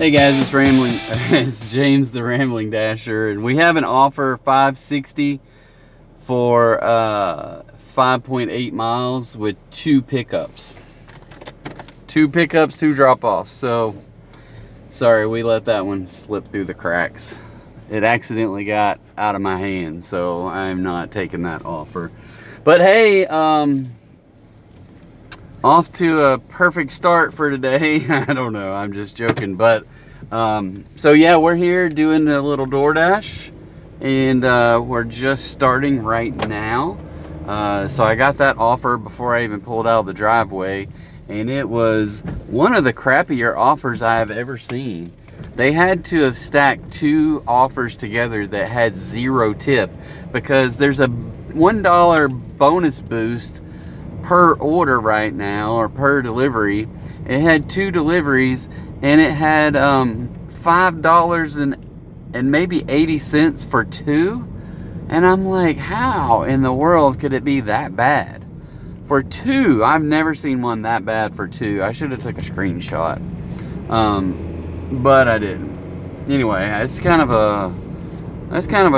Hey guys, it's Rambling. It's James the Rambling Dasher, and we have an offer 560 for 5.8 miles with 2 pickups. 2 pickups, 2 drop-offs. So sorry, we let that one slip through the cracks. It accidentally got out of my hand, so I'm not taking that offer. But hey, off to a perfect start for today. I don't know, I'm just joking, but so yeah, we're here doing a little DoorDash, and we're just starting right now. So I got that offer before I even pulled out of the driveway, and it was one of the crappier offers I have ever seen. They had to have stacked 2 offers together that had 0 tip, because there's a $1 bonus boost per order right now, or per delivery. It had 2 deliveries, and it had $5 and maybe 80 cents for 2. And I'm like, how in the world could it be that bad for 2? I've never seen one that bad for 2. I should have took a screenshot, but I didn't. Anyway, that's kind of a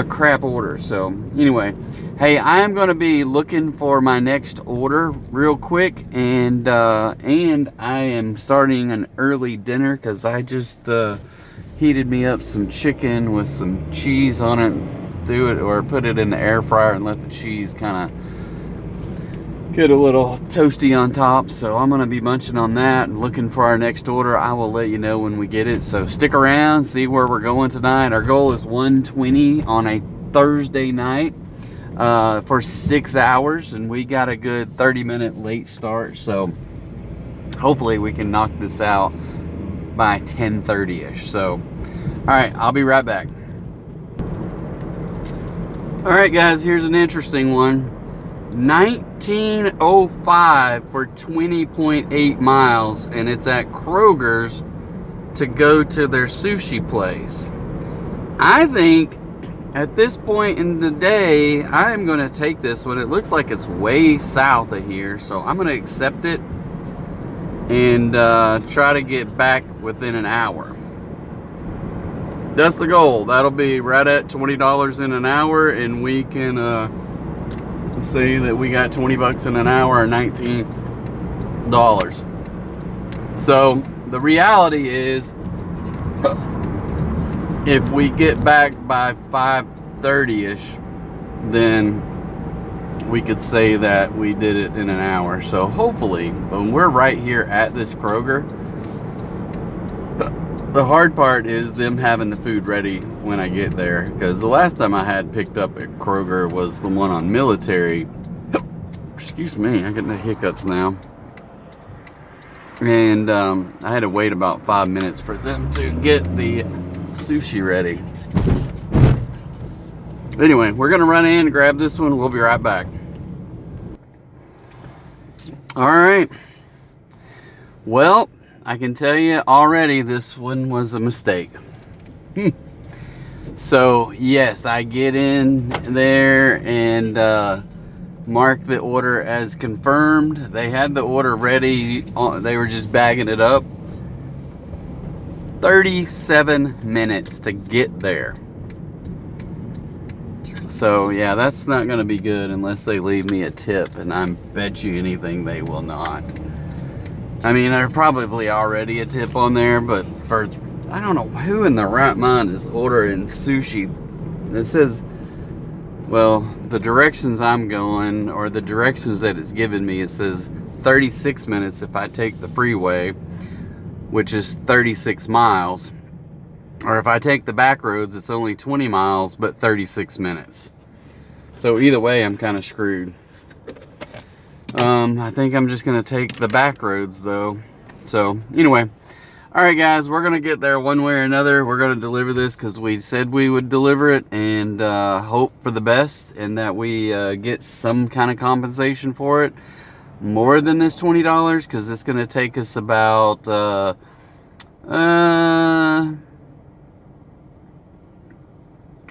crap order. So anyway, hey, I am going to be looking for my next order real quick, and I am starting an early dinner because I just heated me up some chicken with some cheese on it. Do it, or put it in the air fryer and let the cheese kind of get a little toasty on top. So I'm going to be munching on that and looking for our next order. I will let you know when we get it, so stick around, see where we're going tonight. Our goal is 120 on a Thursday night for 6 hours, and we got a good 30-minute late start, so hopefully we can knock this out by 10:30ish. So all right, I'll be right back. All right guys, here's an interesting one. 1905 for 20.8 miles, and it's at Kroger's to go to their sushi place. I think at this point in the day, I am going to take this one. It looks like it's way south of here, so I'm going to accept it and try to get back within an hour. That's the goal. That'll be right at $20 in an hour, and we can say that we got 20 bucks in an hour, or $19. So the reality is, if we get back by 5:30ish, then we could say that we did it in an hour. So hopefully, when we're right here at this Kroger, the hard part is them having the food ready when I get there, because the last time I had picked up at Kroger was the one on Military. Excuse me, I'm getting the hiccups now. And I had to wait about 5 minutes for them to get the sushi ready. Anyway, we're gonna run in and grab this one. We'll be right back. All right. Well, I can tell you already, this one was a mistake. So yes, I get in there and mark the order as confirmed. They had the order ready. They were just bagging it up. 37 minutes to get there. So yeah, that's not going to be good unless they leave me a tip, and I bet you anything they will not. I mean, there's probably already a tip on there, but for, I don't know who in the right mind is ordering sushi. It says, well, the directions I'm going, or the directions that it's given me, it says 36 minutes if I take the freeway, which is 36 miles. Or if I take the back roads, it's only 20 miles, but 36 minutes. So either way, I'm kind of screwed. I think I'm just going to take the back roads, though. So anyway, all right, guys, we're going to get there one way or another. We're going to deliver this because we said we would deliver it, and hope for the best, and that we get some kind of compensation for it. More than this $20, because it's going to take us about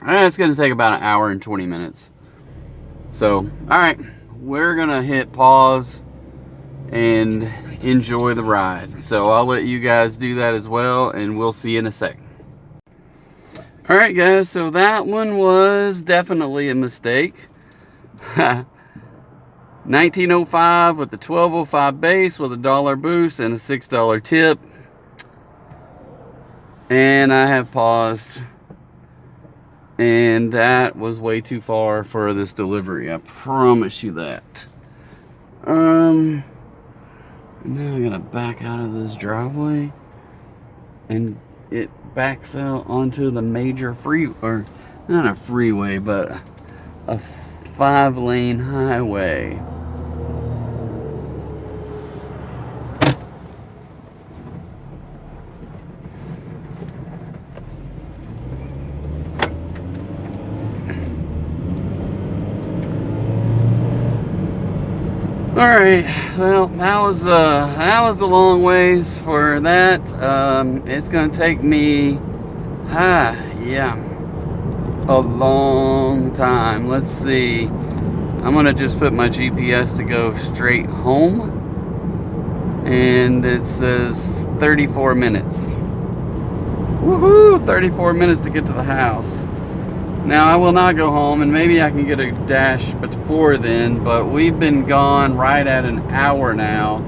it's going to take about an hour and 20 minutes. So, all right, we're going to hit pause and enjoy the ride. So I'll let you guys do that as well, and we'll see you in a sec. All right, guys, so that one was definitely a mistake. 1905 with the 1205 base with a $1 boost and a $6 tip. And I have paused, and that was way too far for this delivery, I promise you that. Now I gotta back out of this driveway, and it backs out onto the major or not a freeway, but a 5-lane highway. All right, well, that was the long ways for that. It's gonna take me, yeah, a long time. Let's see. I'm gonna just put my GPS to go straight home, and it says 34 minutes. Woohoo! 34 minutes to get to the house. Now, I will not go home, and maybe I can get a dash before then, but we've been gone right at an hour now,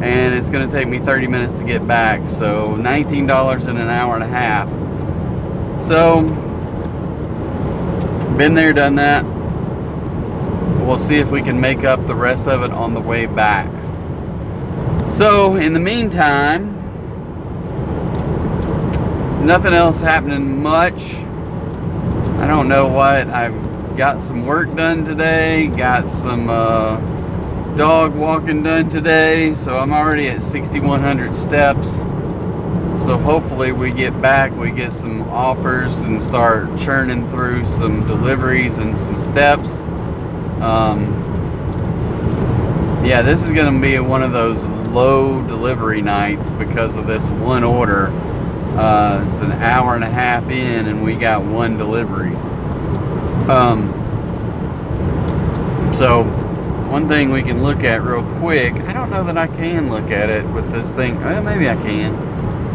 and it's going to take me 30 minutes to get back, so $19 in an hour and a half. So, been there, done that. We'll see if we can make up the rest of it on the way back. So, in the meantime, nothing else happening much. I don't know what. I've got some work done today, got some dog walking done today, so I'm already at 6,100 steps. So hopefully we get back, we get some offers and start churning through some deliveries and some steps. Yeah, this is going to be one of those low delivery nights because of this one order. It's an hour and a half in, and we got one delivery. So one thing we can look at real quick. I don't know that I can look at it with this thing. Well, maybe I can.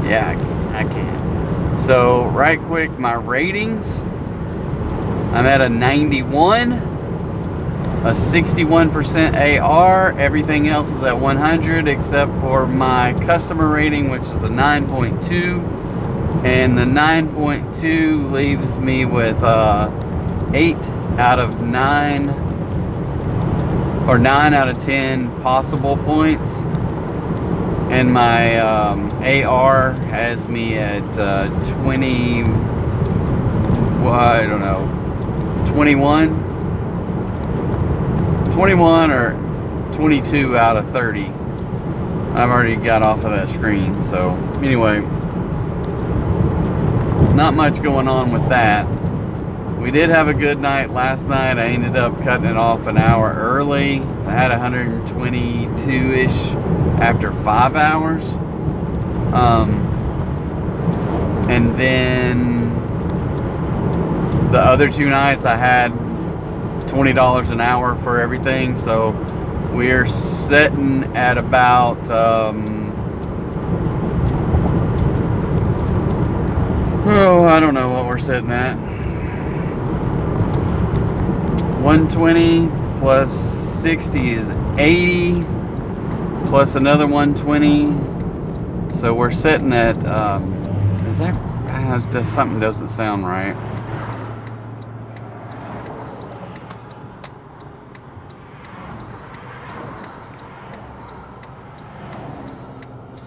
Yeah, I can. So right quick, my ratings. I'm at a 91, a 61% AR. Everything else is at 100 except for my customer rating, which is a 9.2. And the 9.2 leaves me with 8 out of 9, or 9 out of 10 possible points. And my AR has me at 20, I don't know, 21 or 22 out of 30. I've already got off of that screen. So anyway, not much going on with that. We did have a good night last night. I ended up cutting it off an hour early. I had 122-ish after 5 hours. And then the other 2 nights I had $20 an hour for everything. So we're sitting at about I don't know what we're sitting at. 120 plus 60 is 80, plus another 120. So we're sitting at, is that, something doesn't sound right.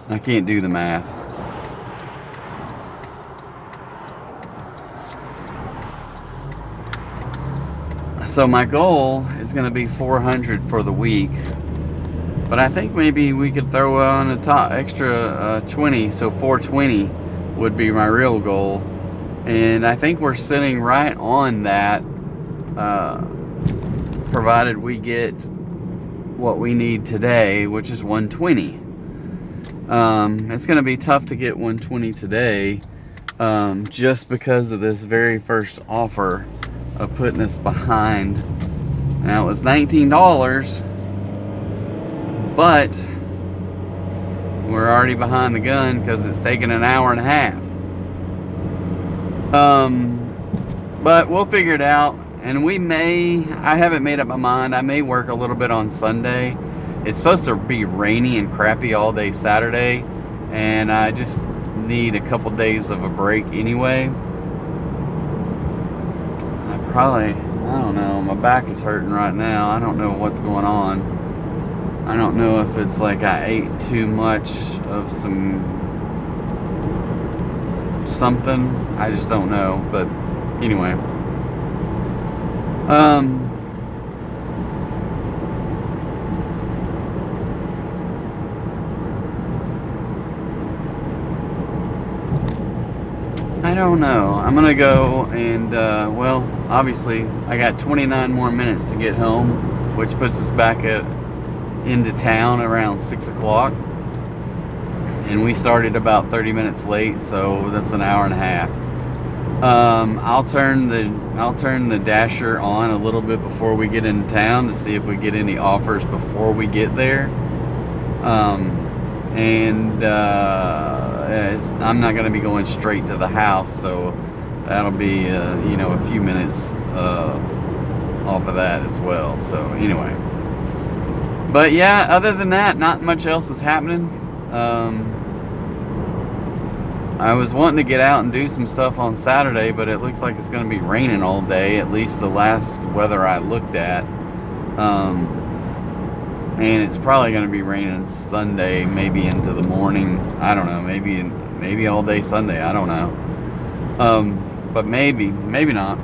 I can't do the math. So my goal is going to be 400 for the week, but I think maybe we could throw on a top extra 20, so 420 would be my real goal. And I think we're sitting right on that, provided we get what we need today, which is 120. It's going to be tough to get 120 today, just because of this very first offer of putting us behind. Now it was $19, but we're already behind the gun because it's taken an hour and a half. But we'll figure it out. And I haven't made up my mind. I may work a little bit on Sunday. It's supposed to be rainy and crappy all day Saturday, and I just need a couple days of a break anyway. I don't know, my back is hurting right now. I don't know what's going on. I don't know if it's like I ate too much of something. I just don't know. But anyway. I don't know. I'm gonna go and well, obviously I got 29 more minutes to get home, which puts us back into town around 6 o'clock, and we started about 30 minutes late, so that's an hour and a half. I'll turn the dasher on a little bit before we get into town to see if we get any offers before we get there. I'm not going to be going straight to the house, so that'll be a few minutes off of that as well. So anyway, but yeah, other than that, not much else is happening. I was wanting to get out and do some stuff on Saturday, but it looks like it's going to be raining all day, at least the last weather I looked at. And it's probably going to be raining Sunday, maybe into the morning. I don't know, maybe all day Sunday, I don't know. But maybe not.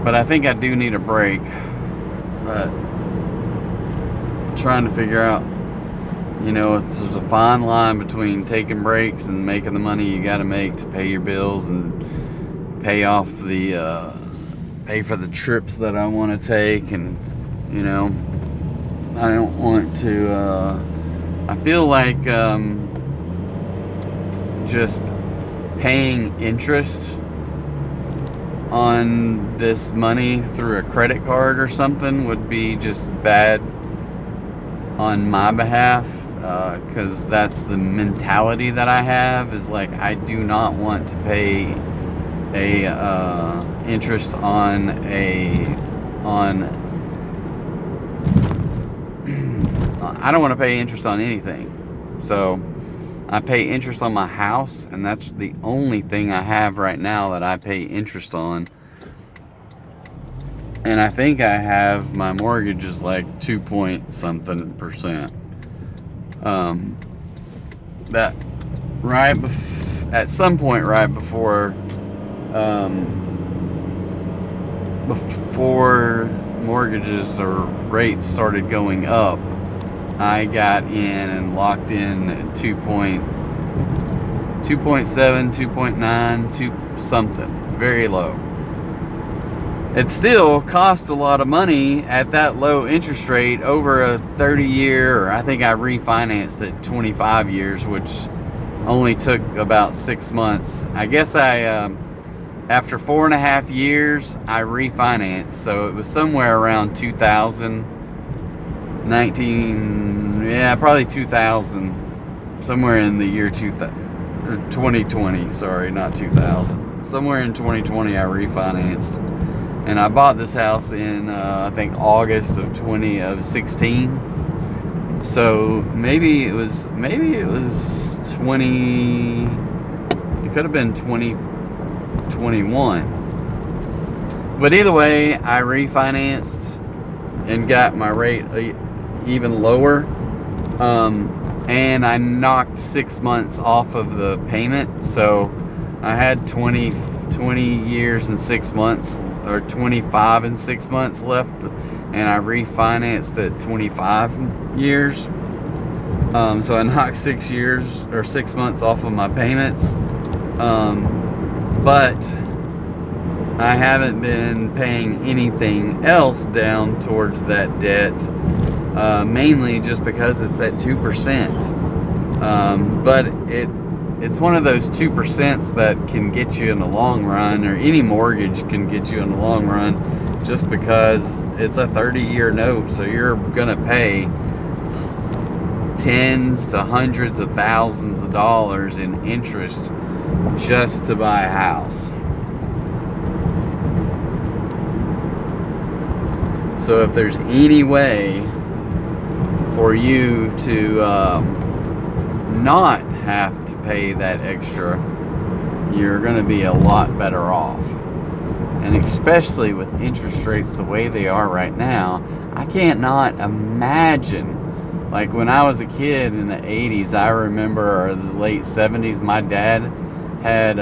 But I think I do need a break. But I'm trying to figure out, there's a fine line between taking breaks and making the money you got to make to pay your bills and pay for the trips that I want to take. And I don't want to, I feel like just paying interest on this money through a credit card or something would be just bad on my behalf, because that's the mentality that I have, is like, I do not want to pay interest on I don't want to pay interest on anything. So I pay interest on my house, and that's the only thing I have right now that I pay interest on. And I think I have, my mortgage is like 2.something%. That at some point right before mortgages or rates started going up, I got in and locked in at 2.7, 2.9, 2 something, very low. It still costs a lot of money at that low interest rate over a 30-year, or I think I refinanced at 25 years, which only took about 6 months. I guess after 4.5 years, I refinanced, so it was somewhere around 2019, yeah, probably 2000, somewhere in the year 2020, sorry, not 2000. Somewhere in 2020, I refinanced. And I bought this house in, I think, August of 2016. So maybe it was 20, it could have been 2021. But either way, I refinanced and got my rate even lower. And I knocked 6 months off of the payment. So I had 20 years and 6 months, or 25 and 6 months left, and I refinanced at 25 years. So I knocked 6 years or 6 months off of my payments. But I haven't been paying anything else down towards that debt, mainly just because it's at 2%. But it's one of those 2% that can get you in the long run, or any mortgage can get you in the long run, just because it's a 30-year note, so you're gonna pay tens to hundreds of thousands of dollars in interest just to buy a house. So if there's any way for you to not have to pay that extra, you're going to be a lot better off. And especially with interest rates the way they are right now, I can't not imagine. Like when I was a kid in the 80s, I remember, or the late 70s, my dad had,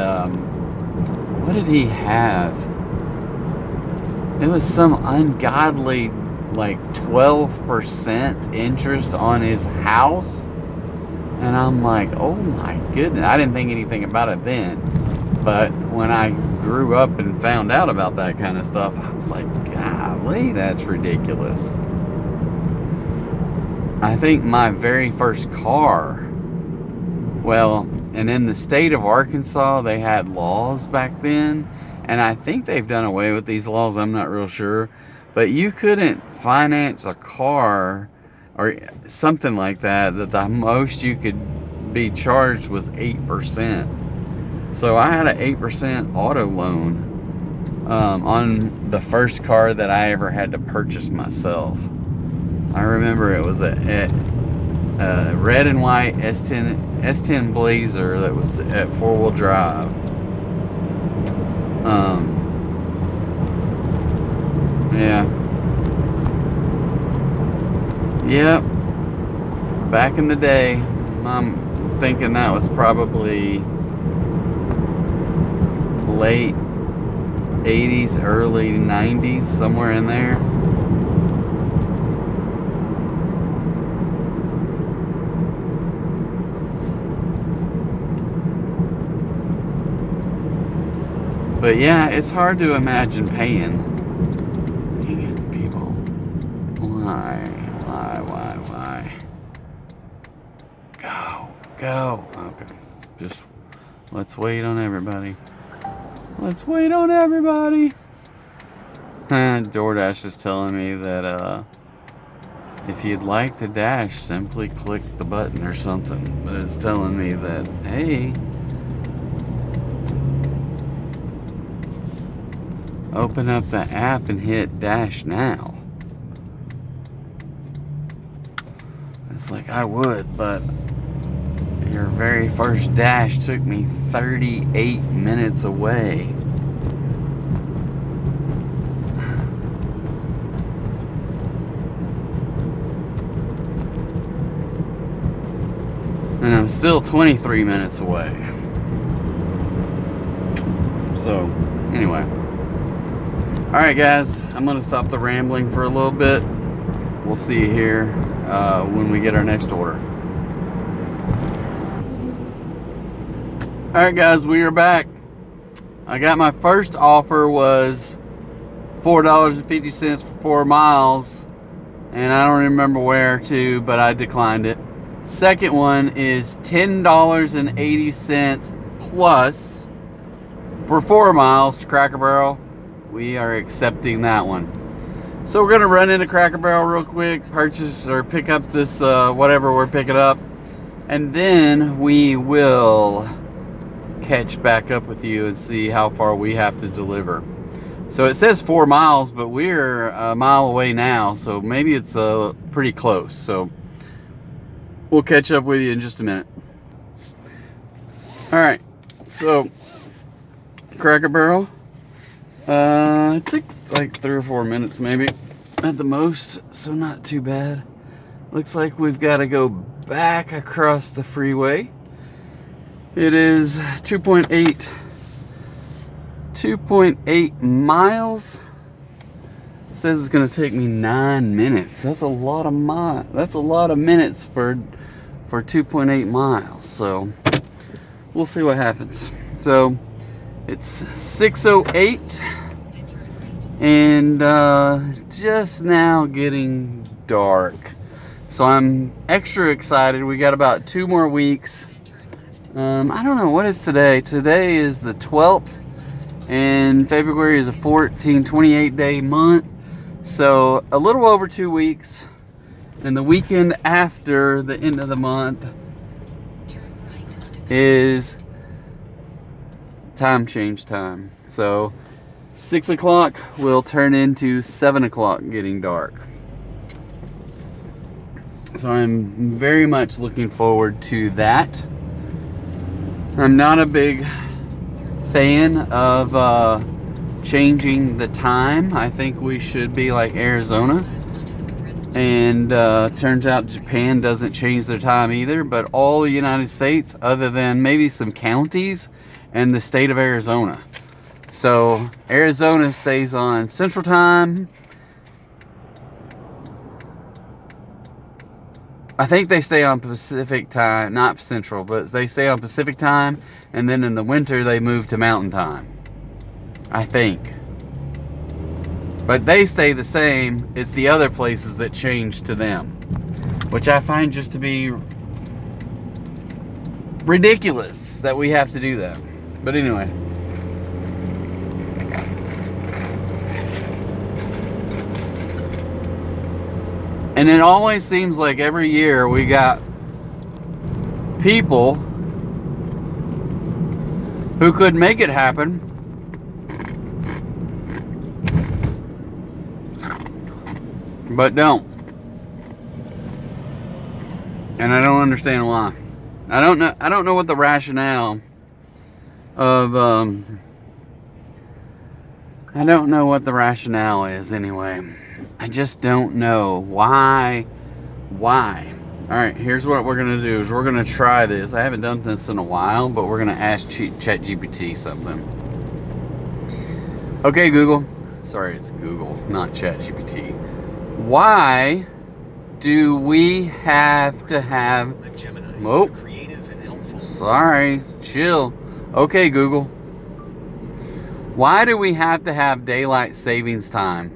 what did he have? It was some ungodly, like 12% interest on his house. And I'm like, oh my goodness. I didn't think anything about it then. But when I grew up and found out about that kind of stuff, I was like, golly, that's ridiculous. I think my very first car, well, and in the state of Arkansas, they had laws back then, and I think they've done away with these laws, I'm not real sure, but you couldn't finance a car or something like that, that the most you could be charged was 8%. So I had an 8% auto loan on the first car that I ever had to purchase myself. I remember it was a red and white S10 Blazer that was at 4-wheel drive. Yeah. Yep. Back in the day, I'm thinking that was probably late 80s, early 90s, somewhere in there. But yeah, it's hard to imagine paying. Dang it, people. Why? Go. Okay. Just let's wait on everybody. Let's wait on everybody. DoorDash is telling me that if you'd like to dash, simply click the button or something. But it's telling me that, hey, open up the app and hit dash now. It's like I would, but your very first dash took me 38 minutes away. And I'm still 23 minutes away. So, anyway. Alright guys, I'm going to stop the rambling for a little bit. We'll see you here when we get our next order. Alright guys, we are back. I got my first offer was $4.50 for 4 miles. And I don't remember where to, but I declined it. Second one is $10.80 plus for 4 miles to Cracker Barrel. We are accepting that one. So we're gonna run into Cracker Barrel real quick, purchase or pick up this whatever we're picking up, and then we will catch back up with you and see how far we have to deliver. So it says 4 miles, but we're a mile away now, so maybe it's pretty close. So we'll catch up with you in just a minute. All right, so Cracker Barrel. It took like 3 or 4 minutes maybe at the most, so not too bad. Looks like we've got to go back across the freeway. It is 2.8 miles. It says it's going to take me 9 minutes. That's a lot of that's a lot of minutes for 2.8 miles. So we'll see what happens. So it's 6:08 and just now getting dark. So I'm extra excited. We got about 2 more weeks. I don't know, what is today? Today is the 12th and February is a 28 day month. So a little over 2 weeks And the weekend after the end of the month is time change time. So 6 o'clock will turn into 7 o'clock getting dark. So I'm very much looking forward to that. I'm not a big fan of changing the time. I think we should be like Arizona. And turns out Japan doesn't change their time either, but all the United States, other than maybe some counties and the state of Arizona. So Arizona stays on Central Time. I think they stay on Pacific Time, not Central, but they stay on Pacific Time, and then in the winter they move to Mountain Time, I think. But they stay the same. It's the other places that change to them, which I find just to be ridiculous that we have to do that. But anyway. And it always seems like every year we got people who could make it happen, but don't. And I don't understand why. I don't know what the rationale of I don't know what the rationale is anyway. I just don't know why. Alright, here's what we're gonna do is we're gonna try this. I haven't done this in a while, but we're gonna ask ChatGPT something. Okay, Google. Sorry, it's Google, not ChatGPT. Why do we have to have... Oh, sorry, chill. Okay, Google. Why do we have to have daylight savings time?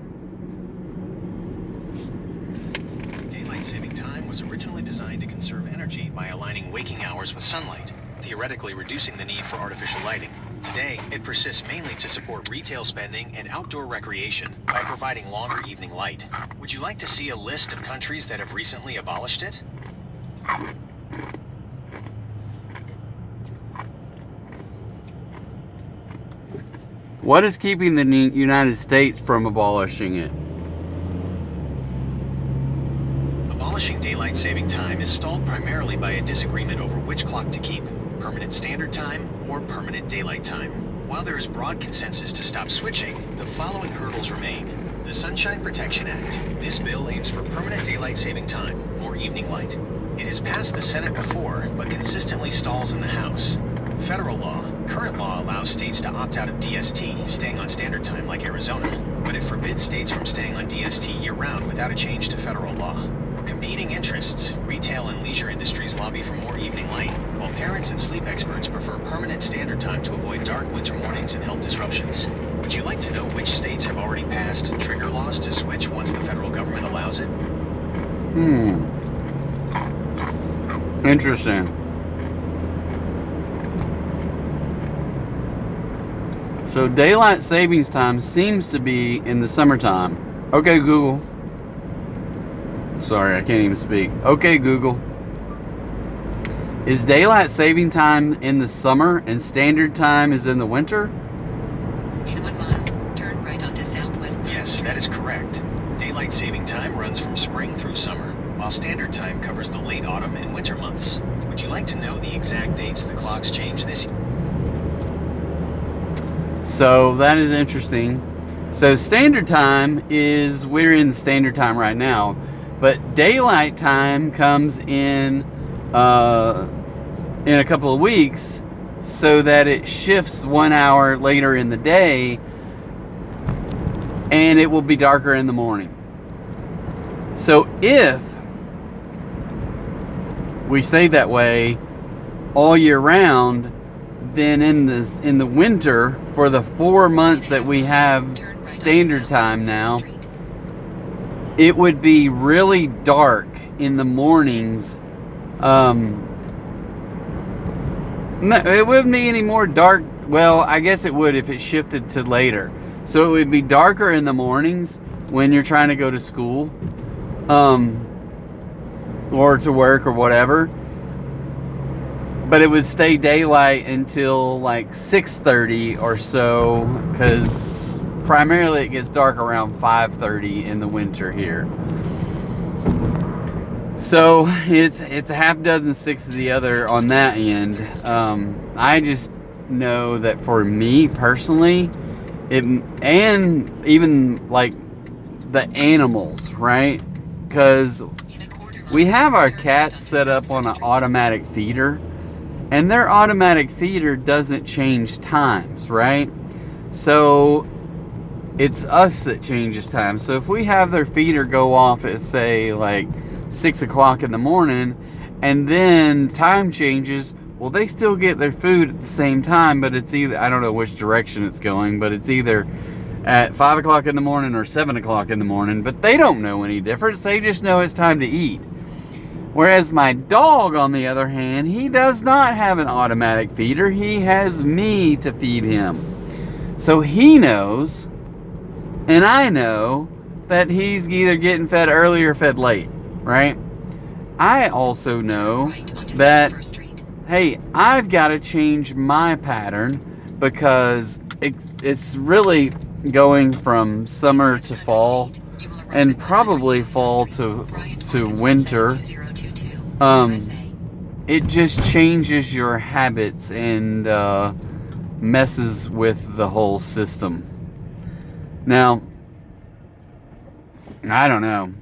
Daylight saving time was originally designed to conserve energy by aligning waking hours with sunlight, theoretically reducing the need for artificial lighting. Today, it persists mainly to support retail spending and outdoor recreation by providing longer evening light. Would you like to see a list of countries that have recently abolished it? What is keeping the United States from abolishing it? Abolishing daylight saving time is stalled primarily by a disagreement over which clock to keep, permanent standard time or permanent daylight time. While there is broad consensus to stop switching, the following hurdles remain. The Sunshine Protection Act. This bill aims for permanent daylight saving time, or evening light. It has passed the Senate before, but consistently stalls in the House. Federal law. Current law allows states to opt out of DST, staying on standard time like Arizona, but it forbids states from staying on DST year-round without a change to federal law. Competing interests. Retail and leisure industries lobby for more evening light, while parents and sleep experts prefer permanent standard time to avoid dark winter mornings and health disruptions. Would you like to know which states have already passed trigger laws to switch once the federal government allows it? Interesting. So daylight savings time seems to be in the summertime. Okay, Google. Sorry, I can't even speak. Okay, Google. Is daylight saving time in the summer and standard time is in the winter? In 1 mile, turn right onto Southwest. Yes, that is correct. Daylight saving time runs from spring through summer, while standard time covers the late autumn and winter months. Would you like to know the exact dates the clocks change this year? So that is interesting. So standard time is, we're in standard time right now, but daylight time comes in a couple of weeks, so that it shifts 1 hour later in the day, and it will be darker in the morning. So if we stay that way all year round, then in the winter, for the 4 months that we have standard time now, it would be really dark in the mornings. It wouldn't be any more dark. Well, I guess it would if it shifted to later. So it would be darker in the mornings when you're trying to go to school. or to work or whatever. But it would stay daylight until like 6:30 or so, because primarily it gets dark around 5:30 in the winter here. So it's a half dozen six of the other on that end. I just know that for me personally, and even like the animals, right? Because we have our cats set up on an automatic feeder, and their automatic feeder doesn't change times, right? So it's us that changes time. So if we have their feeder go off at, say, like 6 o'clock in the morning, and then time changes, well, they still get their food at the same time, but it's either, I don't know which direction it's going, but it's either at 5 o'clock in the morning or 7 o'clock in the morning, but they don't know any difference. They just know it's time to eat. Whereas my dog, on the other hand, he does not have an automatic feeder. He has me to feed him. So he knows, and I know, that he's either getting fed early or fed late, right? I also know that, hey, I've got to change my pattern, because it's really going from summer to fall, and probably fall to winter. It just changes your habits and messes with the whole system. Now, I don't know.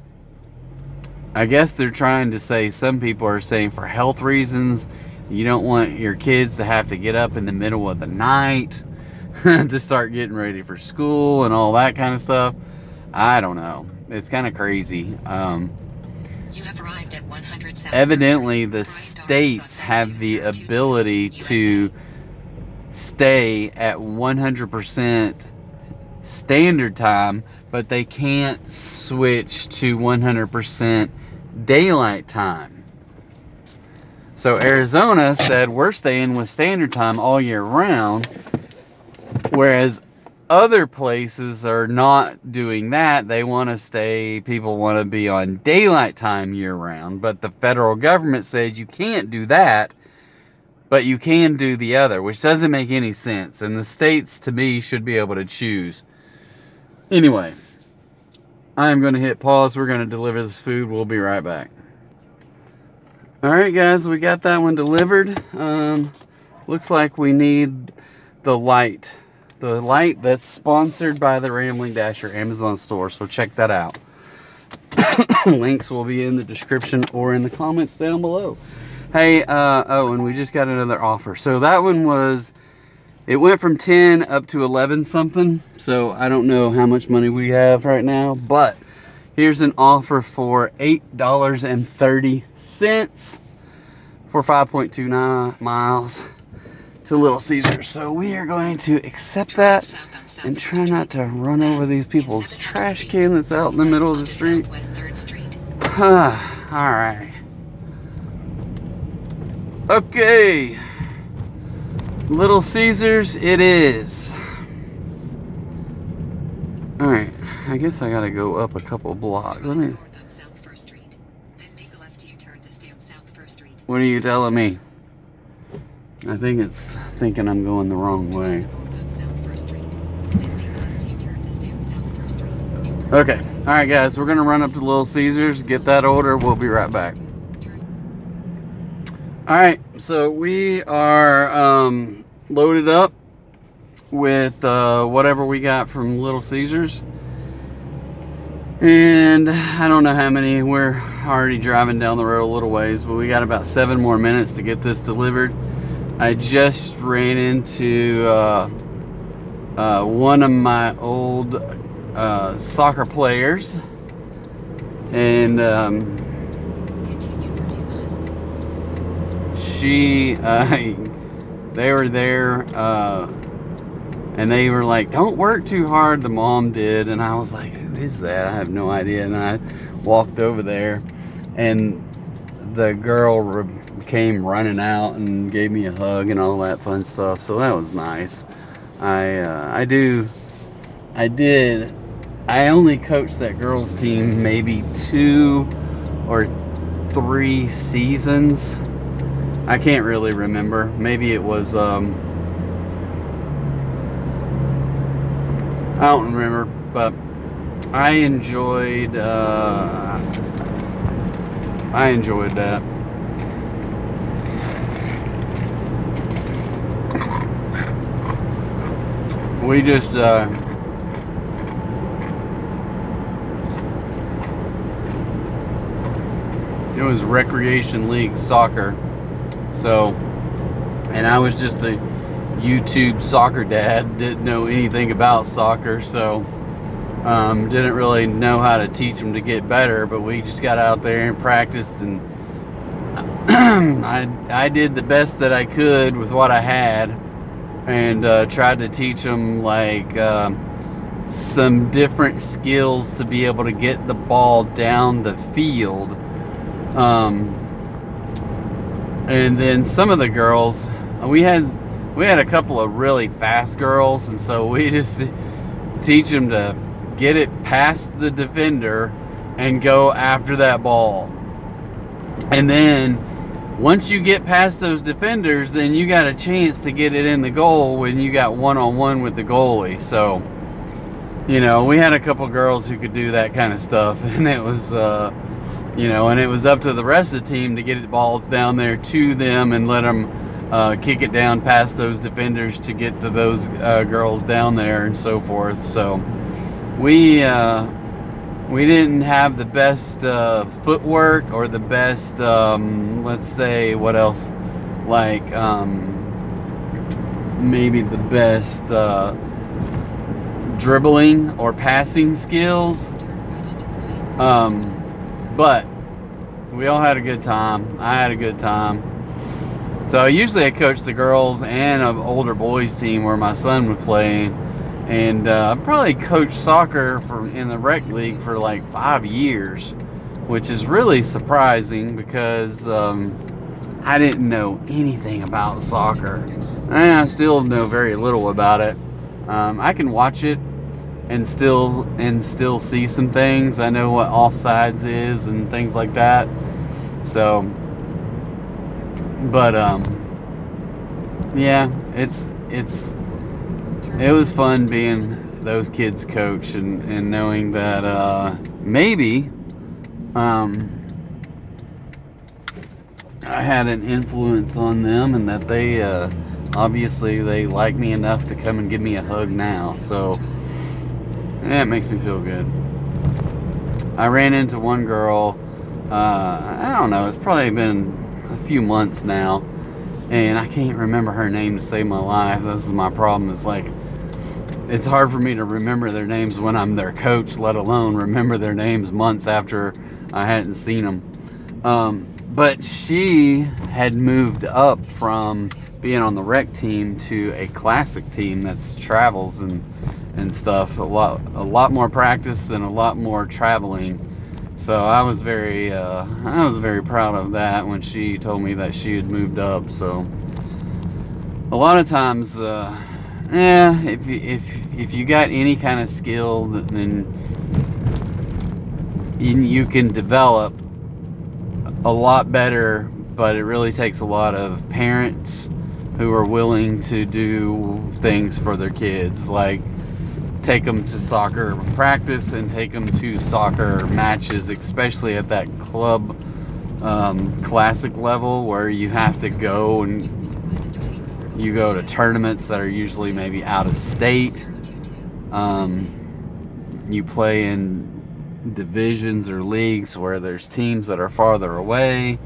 I guess they're trying to say, some people are saying for health reasons, you don't want your kids to have to get up in the middle of the night to start getting ready for school and all that kind of stuff. I don't know. It's kind of crazy. You have arrived at 100 South Evidently, the states have the ability to stay at 100% standard time, but they can't switch to 100% daylight time. So Arizona said, we're staying with standard time all year round, whereas other places are not doing that. They want to stay, people want to be on daylight time year round, but the federal government says you can't do that, but you can do the other, which doesn't make any sense. And the states, to me, should be able to choose. Anyway, I'm going to hit pause. We're going to deliver this food. We'll be right back. All right, guys, we got that one delivered. Looks like we need the light. The light that's sponsored by the Rambling Dasher Amazon store, so check that out. Links will be in the description or in the comments down below. Hey, oh, and we just got another offer. So that one was, it went from 10 up to 11 something. So I don't know how much money we have right now, but here's an offer for $8.30 for 5.29 miles to Little Caesars. So we are going to accept that and try not to run over these people's trash can that's out in the middle of the street. All right. Okay. Little Caesars it is. All right. I guess I gotta go up a couple blocks. Let me. What are you telling me? I think it's thinking I'm going the wrong way. Okay. All right, guys. We're gonna run up to Little Caesars, get that order. We'll be right back. All right. So we are loaded up with whatever we got from Little Caesars. And I don't know how many. We're already driving down the road a little ways, but we got about 7 more minutes to get this delivered. I just ran into one of my old soccer players, and they were there, and they were like, don't work too hard. The mom did, and I was like, who is that? I have no idea. And I walked over there, and the girl came running out and gave me a hug and all that fun stuff. So that was nice. I only coached that girls team maybe 2 or 3 seasons. I can't really remember. Maybe it was I don't remember, but I enjoyed that. We just it was recreation league soccer. So, and I was just a YouTube soccer dad, didn't know anything about soccer, so didn't really know how to teach them to get better, but we just got out there and practiced, and I did the best that I could with what I had, and tried to teach them like some different skills to be able to get the ball down the field. And then some of the girls, we had a couple of really fast girls, and so we just teach them to get it past the defender and go after that ball. And then once you get past those defenders, then you got a chance to get it in the goal when you got one-on-one with the goalie. So, you know, we had a couple girls who could do that kind of stuff, and it was you know, and it was up to the rest of the team to get the balls down there to them and let them kick it down past those defenders to get to those girls down there and so forth. So we didn't have the best footwork or the best, let's say, what else, like maybe the best dribbling or passing skills. But we all had a good time. I had a good time. So usually I coach the girls and an older boys team where my son would play. And I probably coached soccer in the rec league for like 5 years, which is really surprising because I didn't know anything about soccer. And I still know very little about it. I can watch it and still see some things. I know what offsides is and things like that. So, but yeah, it was fun being those kids' coach and knowing that maybe I had an influence on them, and that they obviously they like me enough to come and give me a hug now. So yeah, it makes me feel good. I ran into one girl, I don't know, it's probably been a few months now, and I can't remember her name to save my life. This is my problem. It's like, it's hard for me to remember their names when I'm their coach, let alone remember their names months after I hadn't seen them. But she had moved up from being on the rec team to a classic team that's travels and stuff. A lot more practice and a lot more traveling. So I was very proud of that when she told me that she had moved up. So a lot of times, if you got any kind of skill, then you can develop a lot better. But it really takes a lot of parents who are willing to do things for their kids, like take them to soccer practice and take them to soccer matches, especially at that club classic level where you have to go and you go to tournaments that are usually maybe out of state. You play in divisions or leagues where there's teams that are farther away.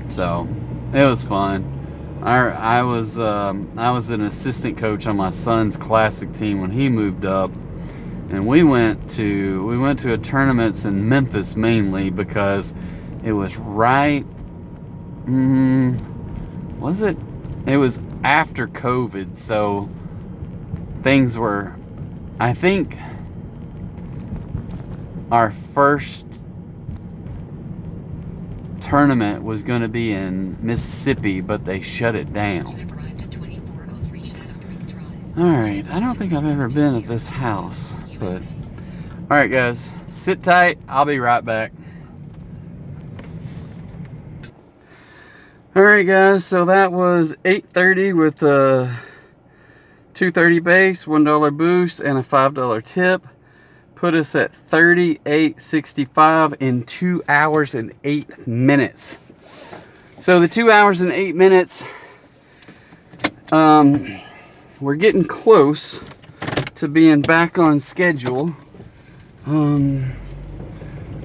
So it was fun. I was an assistant coach on my son's classic team when he moved up, and we went to a tournaments in Memphis mainly because it was right. Was it? It was after COVID, so things were. I think our first tournament was going to be in Mississippi, but they shut it down. Alright, I don't think I've ever been at this house, but All right, guys, sit tight. I'll be right back. All right, guys, so that was 8:30 with a $2.30 base, $1 boost, and a $5 tip. Put us at $38.65 in 2 hours and 8 minutes. So the 2 hours and 8 minutes, we're getting close to being back on schedule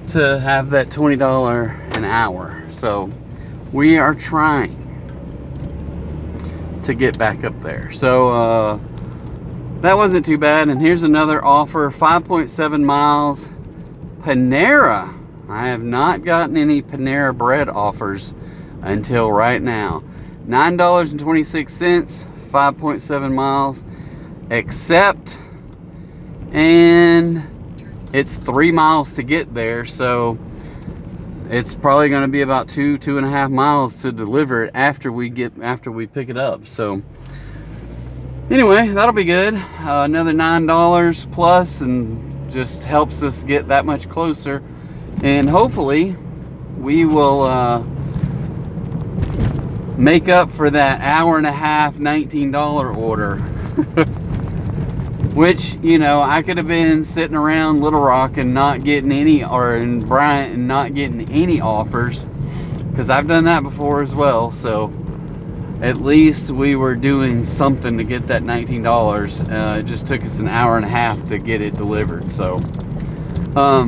to have that $20 an hour. So we are trying to get back up there. So that wasn't too bad. And here's another offer, 5.7 miles, Panera. I have not gotten any Panera Bread offers until right now. $9.26, 5.7 miles, except, and it's 3 miles to get there, so it's probably going to be about 2.5 miles to deliver it after we pick it up. So anyway, that'll be good. Another $9 plus, and just helps us get that much closer. And hopefully we will make up for that hour and a half $19 order. Which, you know, I could have been sitting around Little Rock and not getting any, or in Bryant and not getting any offers, because I've done that before as well. So at least we were doing something to get that $19. It just took us an hour and a half to get it delivered. So all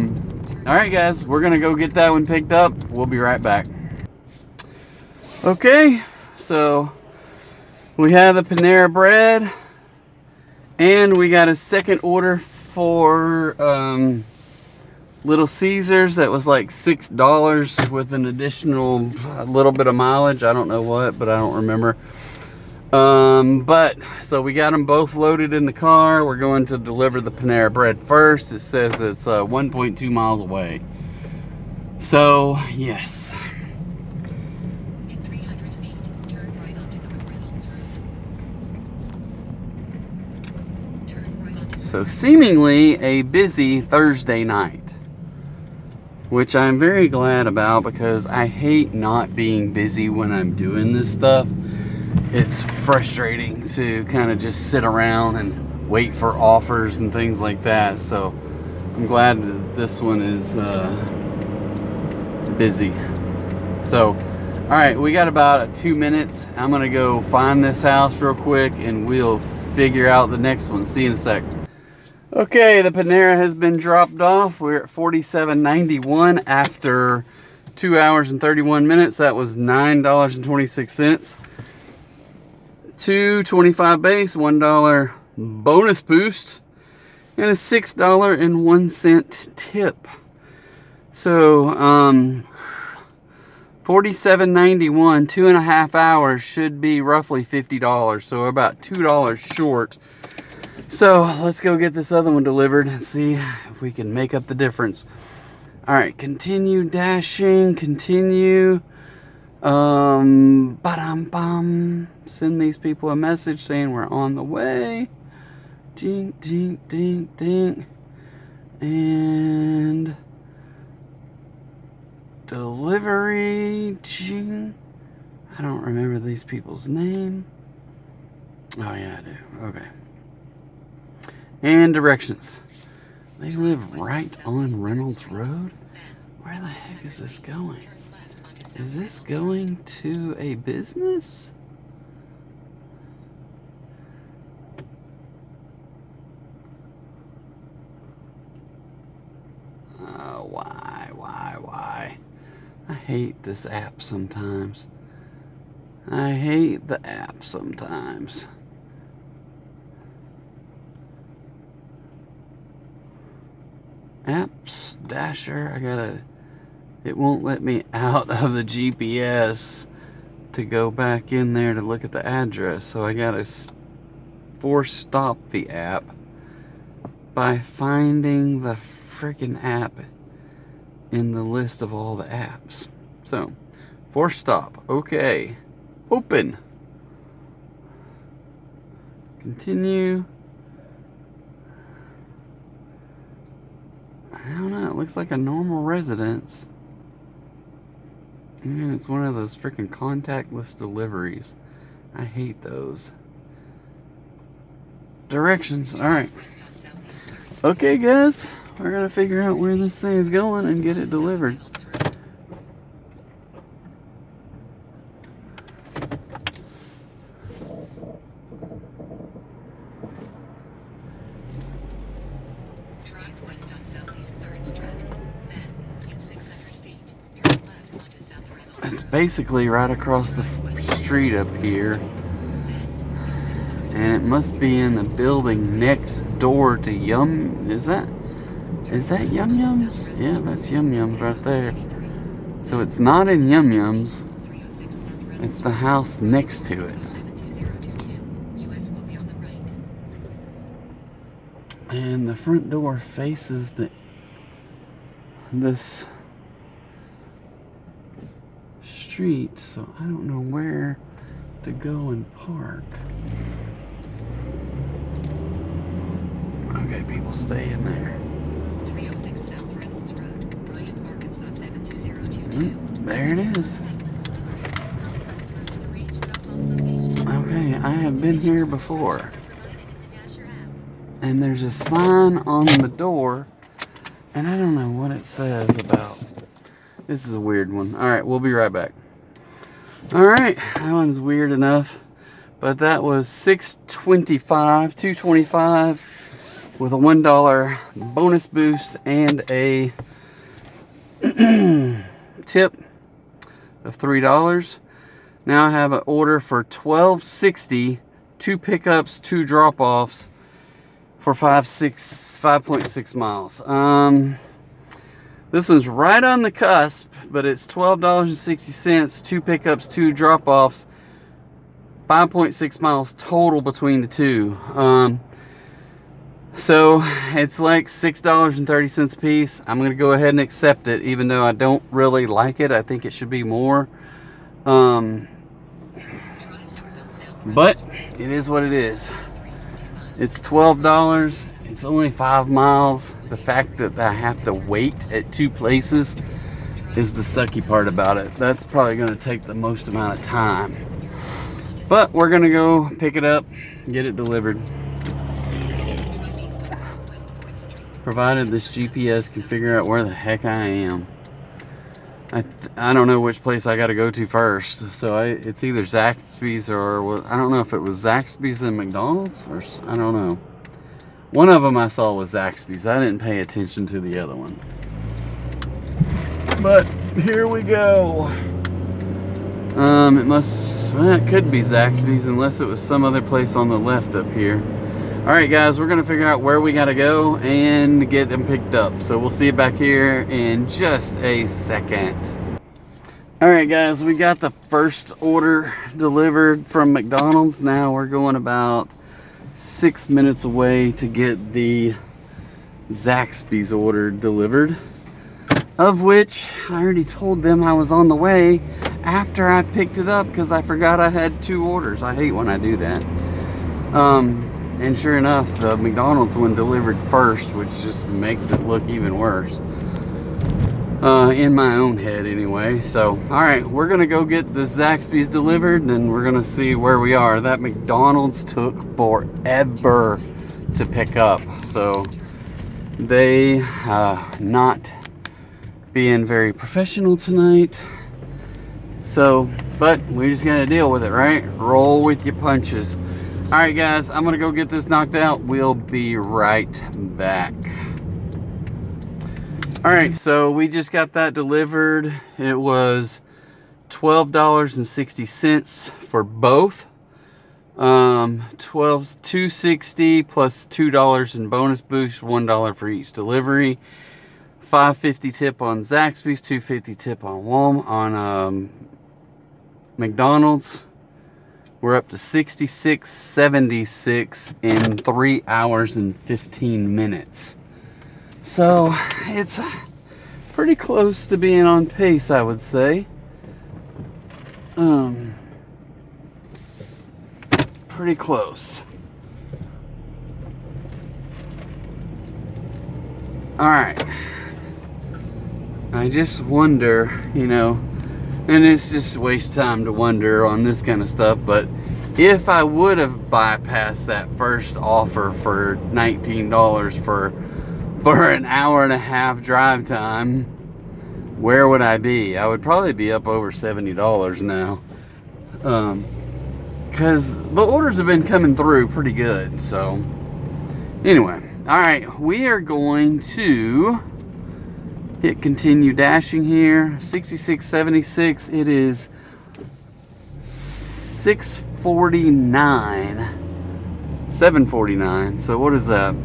right, guys, we're gonna go get that one picked up. We'll be right back. Okay, so we have the Panera Bread, and we got a second order for Little Caesars that was like $6 with an additional little bit of mileage. I don't know what, but I don't remember. But so we got them both loaded in the car. We're going to deliver the Panera Bread first. It says it's 1.2 miles away. So yes. In 300 feet, turn right onto North Reynolds Road. Turn right onto So seemingly a busy Thursday night, which I'm very glad about, because I hate not being busy when I'm doing this stuff. It's frustrating to kind of just sit around and wait for offers and things like that. So I'm glad that this one is busy. So all right, we got about 2 minutes. I'm gonna go find this house real quick and we'll figure out the next one. See you in a sec. Okay, the Panera has been dropped off. We're at $47.91 after 2 hours and 31 minutes. That was $9.26. $2.25 base, $1 bonus boost, and a $6.01 tip. So $47.91, 2.5 hours should be roughly $50. So about $2 short. So let's go get this other one delivered and see if we can make up the difference. All right, continue dashing, continue. Ba-dum-bum. Send these people a message saying we're on the way. Ding, ding, ding, ding. And delivery. Ding. I don't remember these people's name. Oh yeah, I do. Okay. And directions. They live right on Reynolds Road? Where the heck is this going? Is this going to a business? Why? I hate this app sometimes. I hate the app sometimes. Apps, Dasher, it won't let me out of the GPS to go back in there to look at the address. So I gotta force stop the app by finding the freaking app in the list of all the apps. So, force stop. Okay. Open. Continue. I don't know. It looks like a normal residence. And it's one of those freaking contactless deliveries. I hate those. Directions. Alright. West on Southeast 3rd Street. Okay, guys. We're going to figure out where this thing is going and get it delivered. Drive west on Southeast 3rd Street. Then, in 600 feet, turn left onto South Reynolds It's Road. basically right across the street up here. Then, in 600 And it must be in the building next door to Yum. Is that Yum Yums? Yeah, that's Yum Yums right there. So it's not in Yum Yums. 306 South Reynolds It's the house next to it. 72022. US will be on the right. And the front door faces this street, so I don't know where to go and park. Okay, people stay in there. 306 South Reynolds Road, Bryant, Arkansas 72022. There it is. Okay, I have been here before. And there's a sign on the door, and I don't know what it says about. This is a weird one. Alright, we'll be right back. Alright, that one's weird enough. But that was $225 with a $1 bonus boost and a tip of $3. Now I have an order for $12.60, 2 pickups, 2 drop-offs for 5.6 miles. This one's right on the cusp, but it's $12.60, 2 pickups, 2 drop-offs, 5.6 miles total between the two. So it's like $6.30 a piece. I'm gonna go ahead and accept it, even though I don't really like it. I think it should be more. But it is what it is. It's $12. It's only 5 miles. The fact that I have to wait at 2 places is the sucky part about it. That's probably going to take the most amount of time. But we're going to go pick it up and get it delivered. Provided this GPS can figure out where the heck I am. I don't know which place I got to go to first. So it's either Zaxby's or I don't know if it was Zaxby's and McDonald's or I don't know. One of them I saw was Zaxby's. I didn't pay attention to the other one. But here we go. It could be Zaxby's unless it was some other place on the left up here. Alright guys, we're going to figure out where we got to go and get them picked up. So we'll see you back here in just a second. Alright guys, we got the first order delivered from McDonald's. Now we're going about 6 minutes away to get the Zaxby's order delivered. Of which I already told them I was on the way after I picked it up because I forgot I had 2 orders. I hate when I do that. And sure enough, the McDonald's one delivered first, which just makes it look even worse. In my own head anyway. So, alright, we're going to go get the Zaxby's delivered, and we're going to see where we are. That McDonald's took forever to pick up. So, they not being very professional tonight. So, but we're just going to deal with it, right? Roll with your punches. Alright guys, I'm going to go get this knocked out. We'll be right back. Alright, so we just got that delivered. It was $12.60 for both. $2.60 plus $2 in bonus boost, $1 for each delivery. $5.50 tip on Zaxby's, $2.50 tip on McDonald's. We're up to $66.76 in 3 hours and 15 minutes. So it's pretty close to being on pace, I would say. Pretty close. Alright. I just wonder, you know, and it's just a waste of time to wonder on this kind of stuff, but if I would have bypassed that first offer for $19 for an hour and a half drive time, where would I be? I would probably be up over $70 now. Because the orders have been coming through pretty good. So anyway, all right, we are going to hit continue dashing here. 6676. It is 6:49, 7:49. So what is that?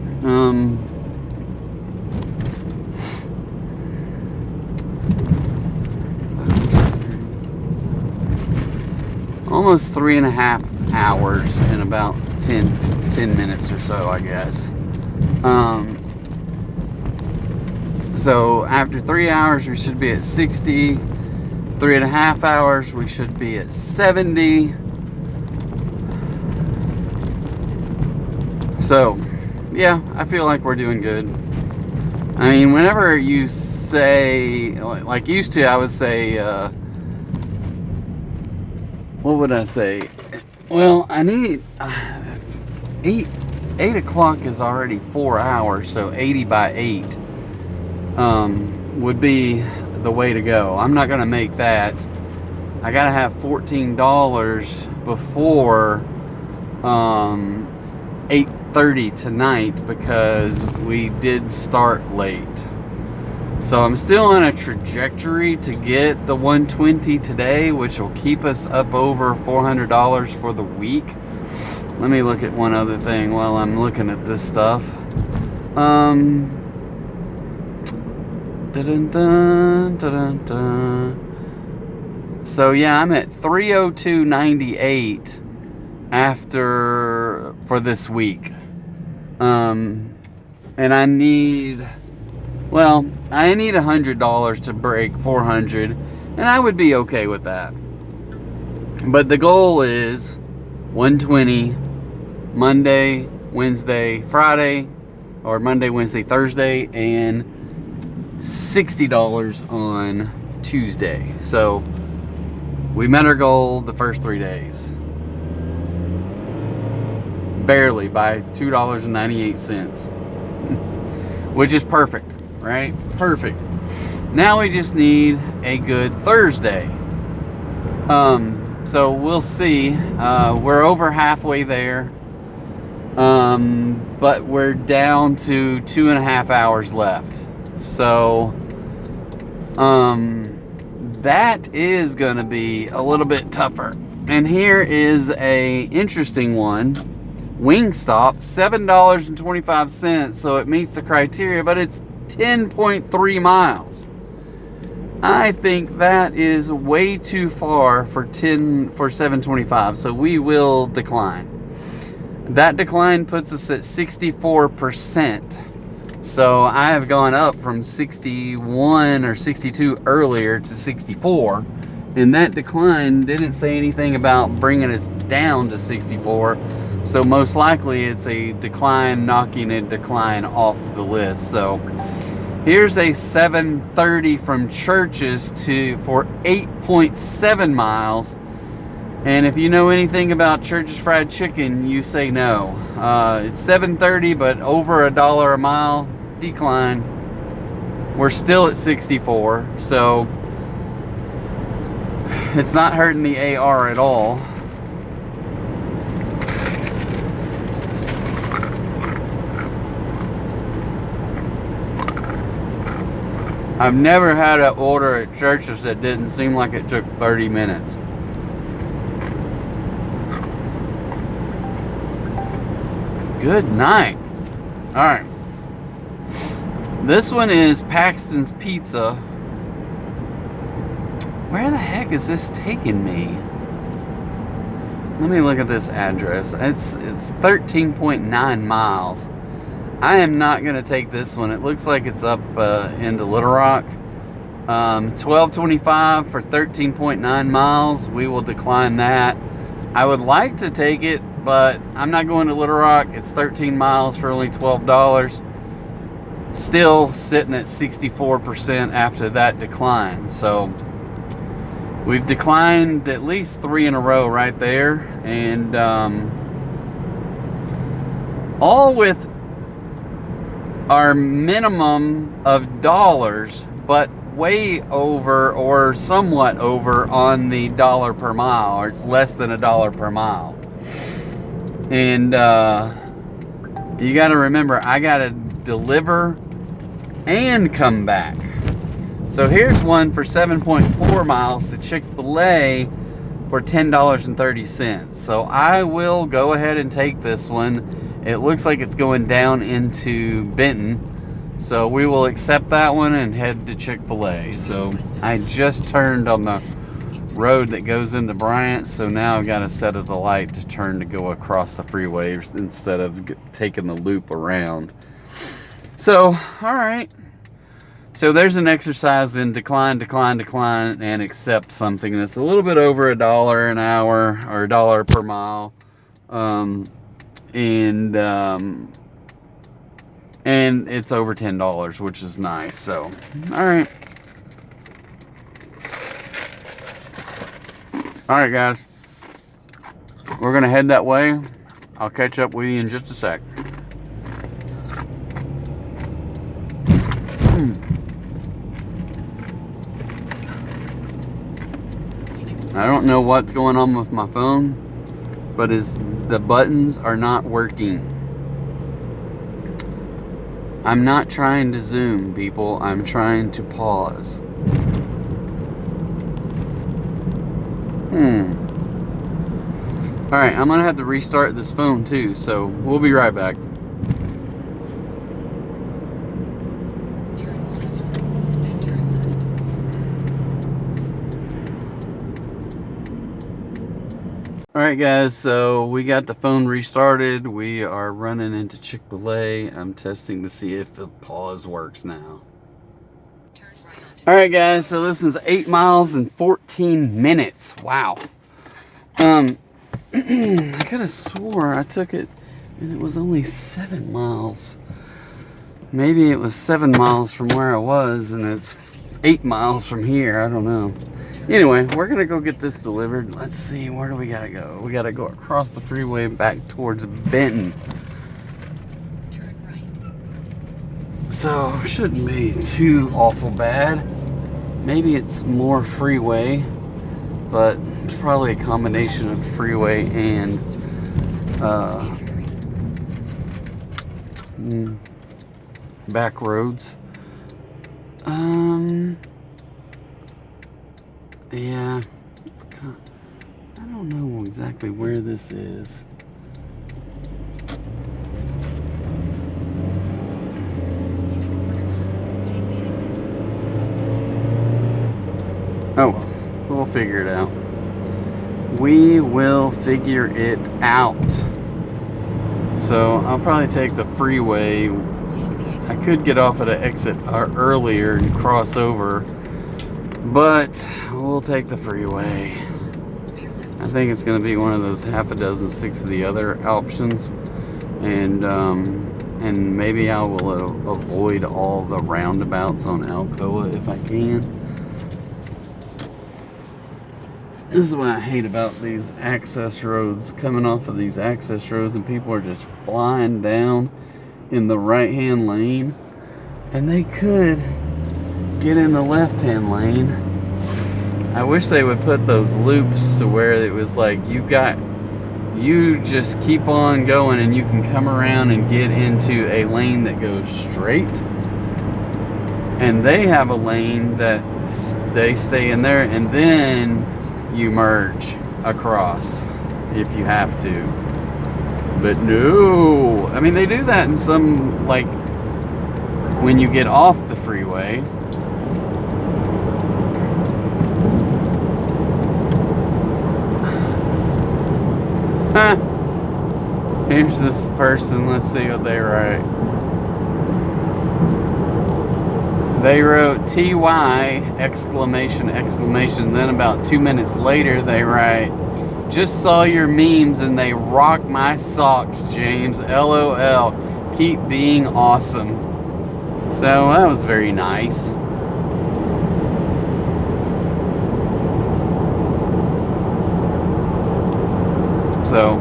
Almost 3.5 hours in about 10 minutes or so, I guess. So after 3 hours, we should be at 60. 3.5 hours, we should be at 70. So, yeah, I feel like we're doing good. I mean, whenever you say, like used to, I would say, what would I say? Well, I need 8 o'clock is already 4 hours, so 80 by 8 would be the way to go. I'm not gonna make that. I gotta have $14 before 8:30 tonight because we did start late. So I'm still on a trajectory to get the 120 today, which will keep us up over $400 for the week. Let me look at one other thing while I'm looking at this stuff. So yeah, I'm at 302.98 for this week. And I need $100 to break 400, and I would be okay with that. But the goal is 120 Monday, Wednesday, Friday, or Monday, Wednesday, Thursday, and $60 on Tuesday. So we met our goal the first 3 days. Barely, by $2.98, which is perfect. Right? Perfect. Now we just need a good Thursday. So we'll see. We're over halfway there. But we're down to 2.5 hours left. So that is gonna be a little bit tougher. And here is a interesting one. Wingstop, $7.25, so it meets the criteria, but it's 10.3 miles. I think that is way too far for $7.25, so we will decline. That decline puts us at 64%. So I have gone up from 61 or 62 earlier to 64, and that decline didn't say anything about bringing us down to 64. So most likely it's a decline, knocking a decline off the list. So here's a 7:30 from Churches for 8.7 miles. And if you know anything about Church's Fried Chicken, you say no. It's 7:30, but over $1 a mile decline. We're still at 64, so it's not hurting the AR at all. I've never had an order at Church's that didn't seem like it took 30 minutes. Good night. All right. This one is Paxton's Pizza. Where the heck is this taking me? Let me look at this address. It's 13.9 miles. I am not going to take this one. It looks like it's up into Little Rock. $12.25 for 13.9 miles. We will decline that. I would like to take it, but I'm not going to Little Rock. It's 13 miles for only $12. still sitting at 64% after that decline. So we've declined at least 3 in a row right there, and all with our minimum of dollars, but way over or somewhat over on the dollar per mile, or it's less than $1 per mile. And you got to remember, I got to deliver and come back. So here's one for 7.4 miles to Chick-fil-A for $10.30. So I will go ahead and take this one. It looks like it's going down into Benton. So we will accept that one and head to Chick-fil-A. So I just turned on the road that goes into Bryant, so now I've got to set at the light to turn to go across the freeway instead of taking the loop around. So, all right. So there's an exercise in decline, and accept something that's a little bit over $1 an hour or $1 per mile. And it's over $10, which is nice. So, all right. All right, guys. We're going to head that way. I'll catch up with you in just a sec. I don't know what's going on with my phone, but the buttons are not working. I'm not trying to zoom, people. I'm trying to pause. Alright, I'm going to have to restart this phone too, so we'll be right back. Turn left, then turn left. Alright guys, so we got the phone restarted. We are running into Chick-fil-A. I'm testing to see if the pause works now. Turn right onto Alright guys, so this was 8 miles and 14 minutes. Wow. I could have swore I took it and it was only 7 miles. Maybe it was 7 miles from where I was and it's 8 miles from here. I don't know. Anyway, we're gonna go get this delivered. Let's see, where do we gotta go? We gotta go across the freeway back towards Benton. turn right. So shouldn't be too awful bad. Maybe it's more freeway, but it's probably a combination of freeway and back roads. Yeah, it's kind I don't know exactly where this is. In a quarter mile, take the exit. Oh well, we'll figure it out. We will figure it out. So I'll probably take the freeway. Take the exit. I could get off at an exit earlier and cross over, but we'll take the freeway. Veer left I think it's going to be one of those half a dozen, 6 of the other options, and maybe I will avoid all the roundabouts on Alcoa if I can. This is what I hate about these access roads, coming off of these access roads, and people are just flying down in the right-hand lane, and they could get in the left-hand lane. I wish they would put those loops to where it was like you just keep on going and you can come around and get into a lane that goes straight, and they have a lane that they stay in there, and then you merge across if you have to. But no, I mean, they do that in some, like when you get off the freeway. Here's this person. Let's see what they write. They wrote TY exclamation exclamation. Then about 2 minutes later they write, just saw your memes and they rock my socks, James. LOL. Keep being awesome. So that was very nice. So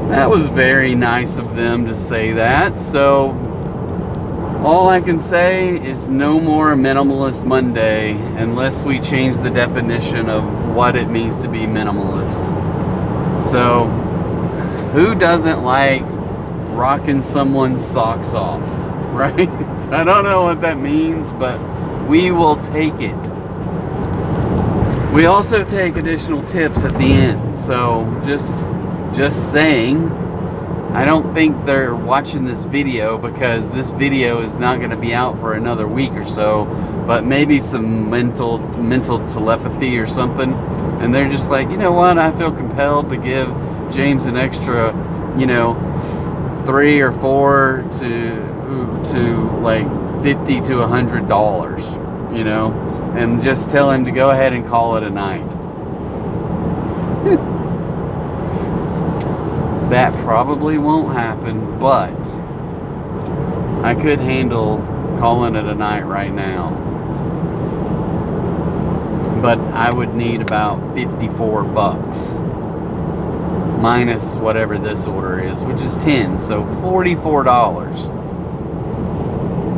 that was very nice of them to say that. So all I can say is no more Minimalist Monday unless we change the definition of what it means to be minimalist. So who doesn't like rocking someone's socks off, right? I don't know what that means, but we will take it. We also take additional tips at the end. So just saying, I don't think they're watching this video because this video is not going to be out for another week or so, but maybe some mental telepathy or something, and they're just like, you know what, I feel compelled to give James an extra, you know, 3 or 4 to like $50 to $100, you know, and just tell him to go ahead and call it a night. That probably won't happen, but I could handle calling it a night right now. But I would need about $54 minus whatever this order is, which is 10, so $44.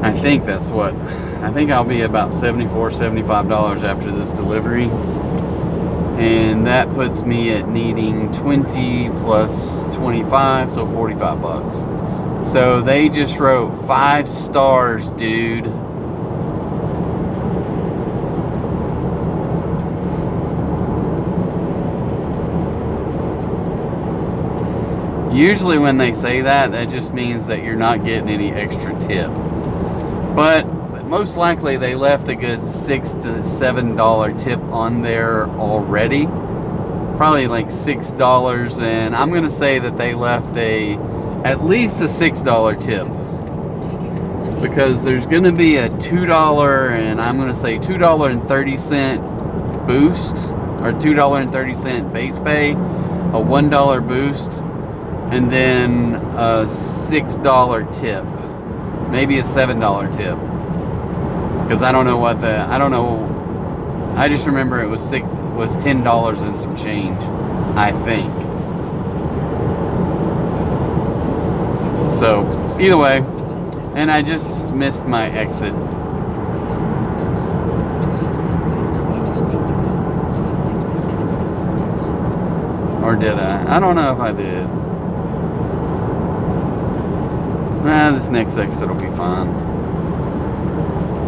I think that's what, I think I'll be about $74, $75 after this delivery. And that puts me at needing 20 plus 25, so $45. So they just wrote 5 stars, dude. Usually when they say that, that just means that you're not getting any extra tip. But most likely they left a good $6 to $7 tip on there already. Probably like $6, and I'm gonna say that they left at least a $6 tip, because there's gonna be a $2 and I'm gonna say $2.30 boost, or $2.30 base pay, a $1 boost, and then a $6 tip, maybe a $7 tip, because I don't know, I just remember it was $10 and some change, I think. So either way, and I just missed my exit. Or did I? I don't know if I did. This next exit will be fine.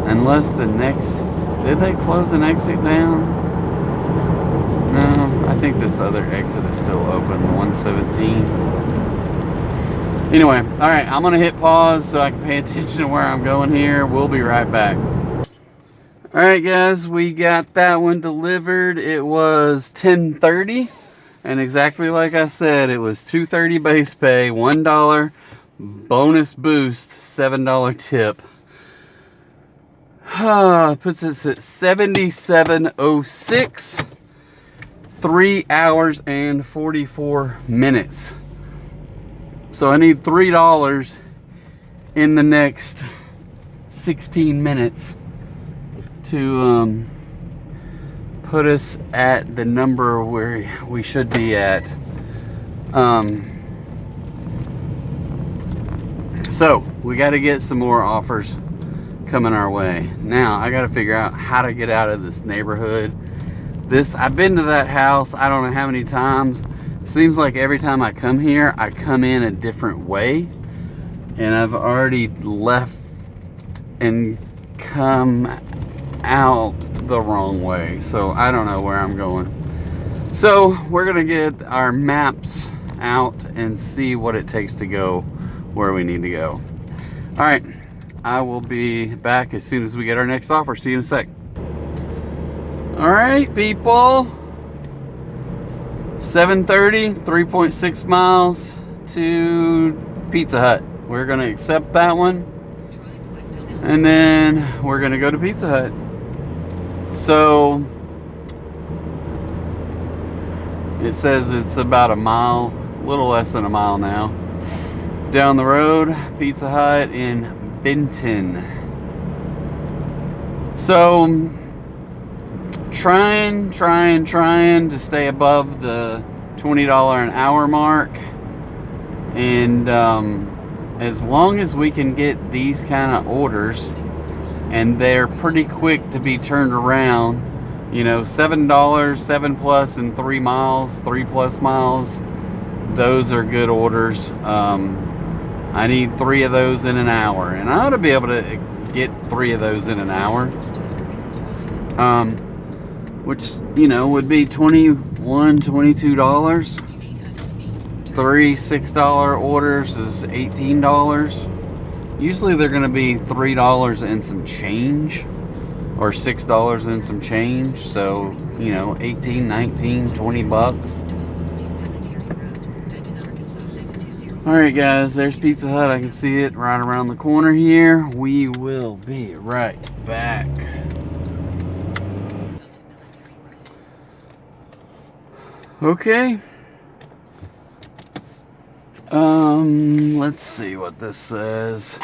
Unless the next... Did they close an exit down? No, I think this other exit is still open, 117. Anyway, alright, I'm going to hit pause so I can pay attention to where I'm going here. We'll be right back. Alright guys, we got that one delivered. It was 10:30. And exactly like I said, it was $2.30 base pay, $1 bonus boost, $7 tip. Puts us at 77:06, 3 hours and 44 minutes. So I need $3 in the next 16 minutes to put us at the number where we should be at. So we got to get some more offers coming our way. Now I got to figure out how to get out of this neighborhood. I've been to that house I don't know how many times. Seems like every time I come here I come in a different way, and I've already left and come out the wrong way, so I don't know where I'm going. So we're gonna get our maps out and see what it takes to go where we need to go. All right, I will be back as soon as we get our next offer. See you in a sec. All right, people. 7:30, 3.6 miles to Pizza Hut. We're gonna accept that one, and then we're gonna go to Pizza Hut. So it says it's about a mile, a little less than a mile now, down the road. Pizza Hut in Benton. So trying to stay above the $20 an hour mark, and as long as we can get these kind of orders, and they're pretty quick to be turned around, you know, $7, 7 plus and 3 miles, 3+ miles, those are good orders. I need 3 of those in an hour, and I ought to be able to get 3 of those in an hour, which, you know, would be $21, $22. 3 $6 orders is $18. Usually they're going to be $3 and some change, or $6 and some change. So, you know, 18, 19, 20 bucks. All right, guys, there's Pizza Hut. I can see it right around the corner here. We will be right back. Okay. Let's see what this says.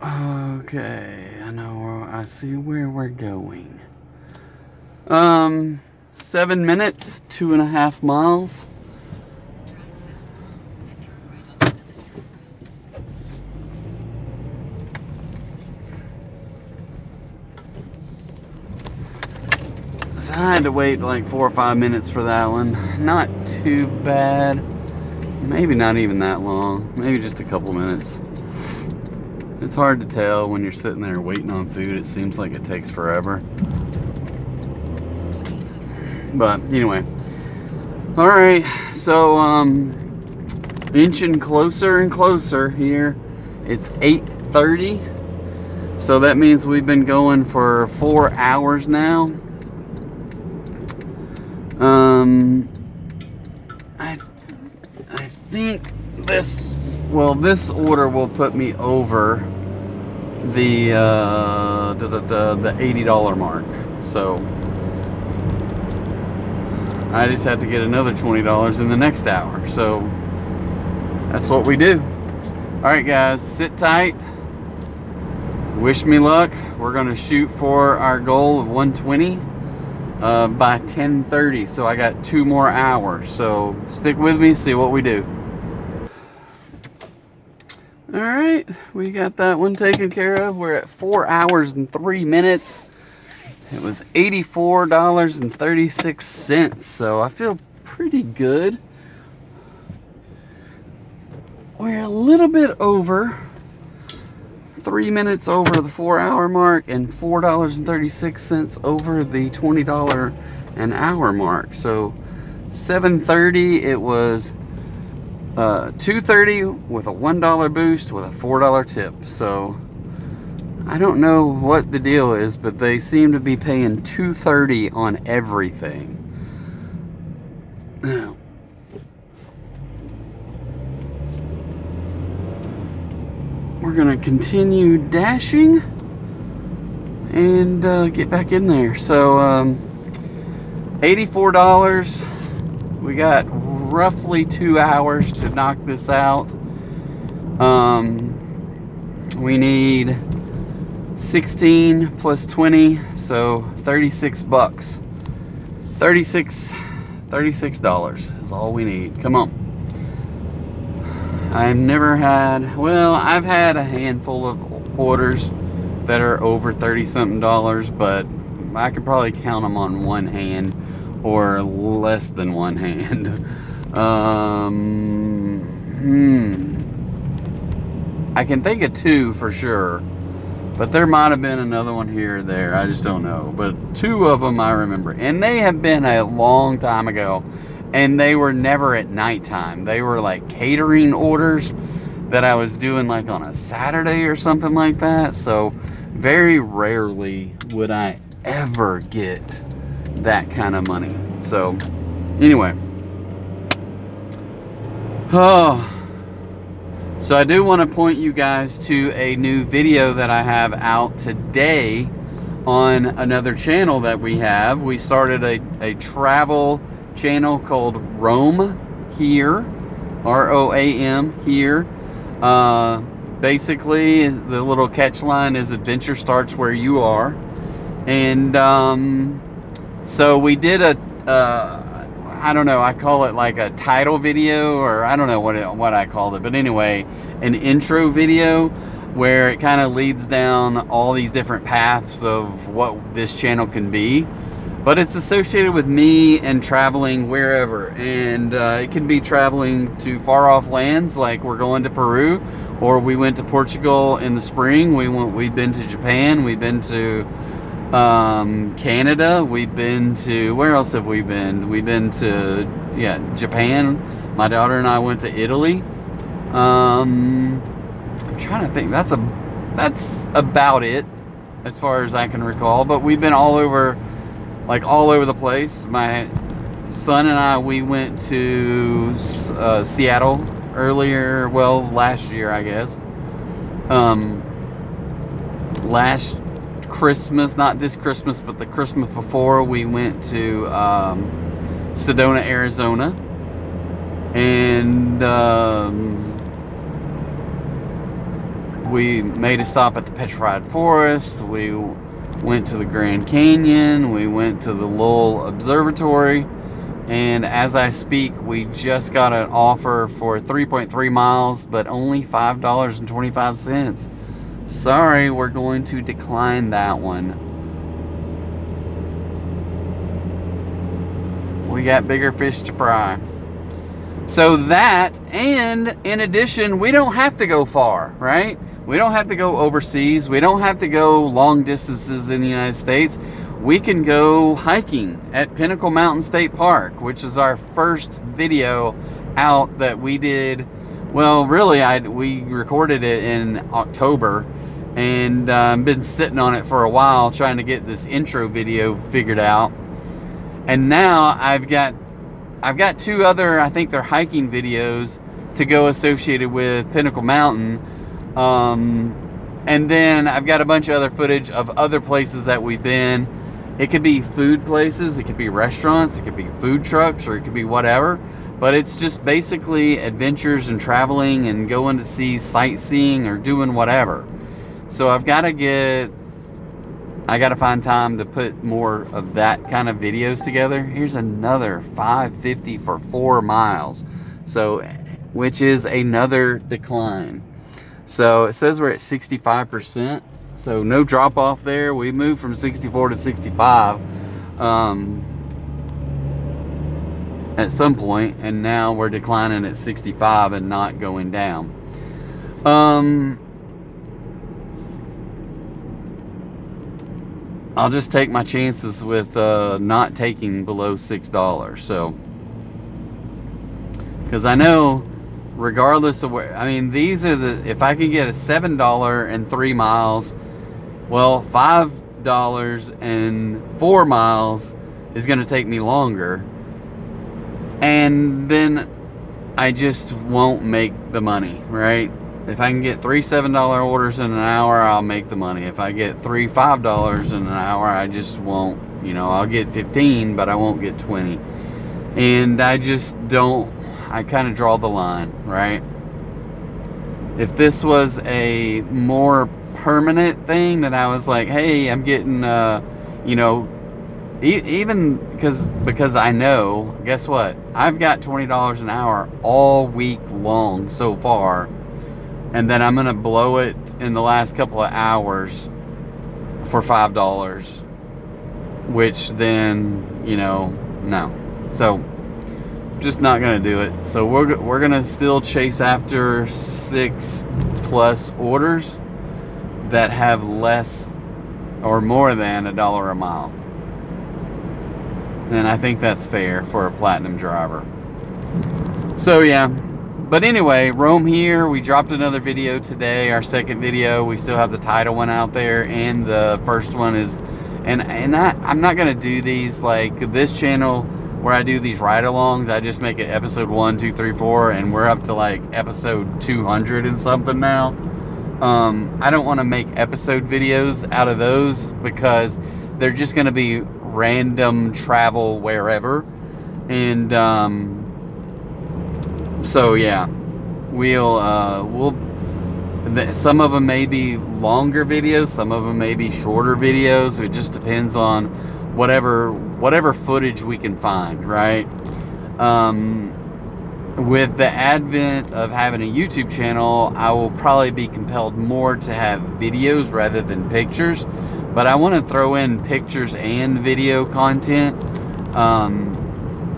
Okay, I see where we're going. 7 minutes, 2.5 miles. So I had to wait like 4 or 5 minutes for that one. Not too bad. Maybe not even that long. Maybe just a couple minutes. It's hard to tell when you're sitting there waiting on food. It seems like it takes forever. But anyway. Alright, so inching closer and closer here. It's 8:30. So that means we've been going for 4 hours now. I think this order will put me over the $80 mark. So I just have to get another $20 in the next hour. So that's what we do. All right, guys, sit tight. Wish me luck. We're gonna shoot for our goal of 120 by 10:30. So I got 2 more hours. So stick with me, see what we do. All right, we got that one taken care of. We're at 4 hours and 3 minutes. It was $84.36. So I feel pretty good. We're a little bit over, 3 minutes over the 4 hour mark, and $4.36 over the $20 an hour mark. So 7:30, it was 2:30 with a $1 boost with a $4 tip. So I don't know what the deal is, but they seem to be paying $2.30 on everything. Now, we're gonna continue dashing and get back in there. So $84. We got roughly 2 hours to knock this out. We need 16 plus 20, so 36 bucks. $36 is all we need. Come on. I've never had, well, I've had a handful of orders that are over 30-something dollars, but I could probably count them on one hand, or less than one hand. I can think of 2 for sure, but there might have been another one here or there. I just don't know. But 2 of them I remember, and they have been a long time ago, and they were never at nighttime. They were like catering orders that I was doing like on a Saturday or something like that. So very rarely would I ever get that kind of money. So anyway, so I do want to point you guys to a new video that I have out today on another channel that we have. We started a travel channel called Rome here, ROAM here. Basically, the little catch line is adventure starts where you are. And so we did a, I don't know, I call it like a title video, or I don't know what I called it. But anyway, an intro video where it kind of leads down all these different paths of what this channel can be. But it's associated with me and traveling wherever. And it can be traveling to far off lands, like we're going to Peru, or we went to Portugal in the spring. We've been to Japan. We've been to Canada. We've been to, where else have we been? We've been to, yeah, Japan. My daughter and I went to Italy. I'm trying to think. That's about it as far as I can recall. But we've been all over the place. My son and I, we went to Seattle earlier, well, last year, I guess. Last Christmas, not this Christmas, but the Christmas before, we went to Sedona, Arizona. And we made a stop at the Petrified Forest. We went to the Grand Canyon. We went to the Lowell Observatory. And as I speak, we just got an offer for 3.3 miles, but only $5.25. Sorry, we're going to decline that one. We got bigger fish to fry. So that, and in addition, we don't have to go far, right? We don't have to go overseas. We don't have to go long distances in the United States. We can go hiking at Pinnacle Mountain State Park, which is our first video out that we did. Well, really, we recorded it in October, and been sitting on it for a while trying to get this intro video figured out. And now I've got two other, I think they're hiking videos to go associated with Pinnacle Mountain. And then I've got a bunch of other footage of other places that we've been. It could be food places, it could be restaurants, it could be food trucks, or it could be whatever. But it's just basically adventures and traveling and going to see sightseeing or doing whatever. So I got to find time to put more of that kind of videos together. Here's another $5.50 for 4 miles. So, which is another decline. So it says we're at 65%. So no drop off there. We moved from 64 to 65 at some point, and now we're declining at 65 and not going down. I'll just take my chances with not taking below $6. So, because I know, regardless of where, I mean, these are if I can get a $7 and 3 miles, well, $5 and 4 miles is going to take me longer, and then I just won't make the money, right? If I can get 3 $7 orders in an hour, I'll make the money. If I get 3 $5 in an hour, I just won't, I'll get 15, but I won't get 20. And I just don't, I kind of draw the line, right? If this was a more permanent thing that I was like, hey, I'm getting, even because I know, guess what? I've got $20 an hour all week long so far, and then I'm gonna blow it in the last couple of hours for $5, which then, no. So just not gonna do it. So we're gonna still chase after 6+ orders that have less or more than $1 a mile. And I think that's fair for a platinum driver. So yeah, but anyway, Rome here. We dropped another video today, our second video. We still have the title one out there, and the first one is, and I'm not gonna do these like this channel where I do these ride-alongs. I just make it episode 1, 2, 3, 4, and we're up to like episode 200 and something now. I don't want to make episode videos out of those because they're just going to be random travel wherever, and So yeah, we'll some of them may be longer videos, some of them may be shorter videos. It just depends on whatever footage we can find, right? With the advent of having a YouTube channel, I will probably be compelled more to have videos rather than pictures, but I want to throw in pictures and video content.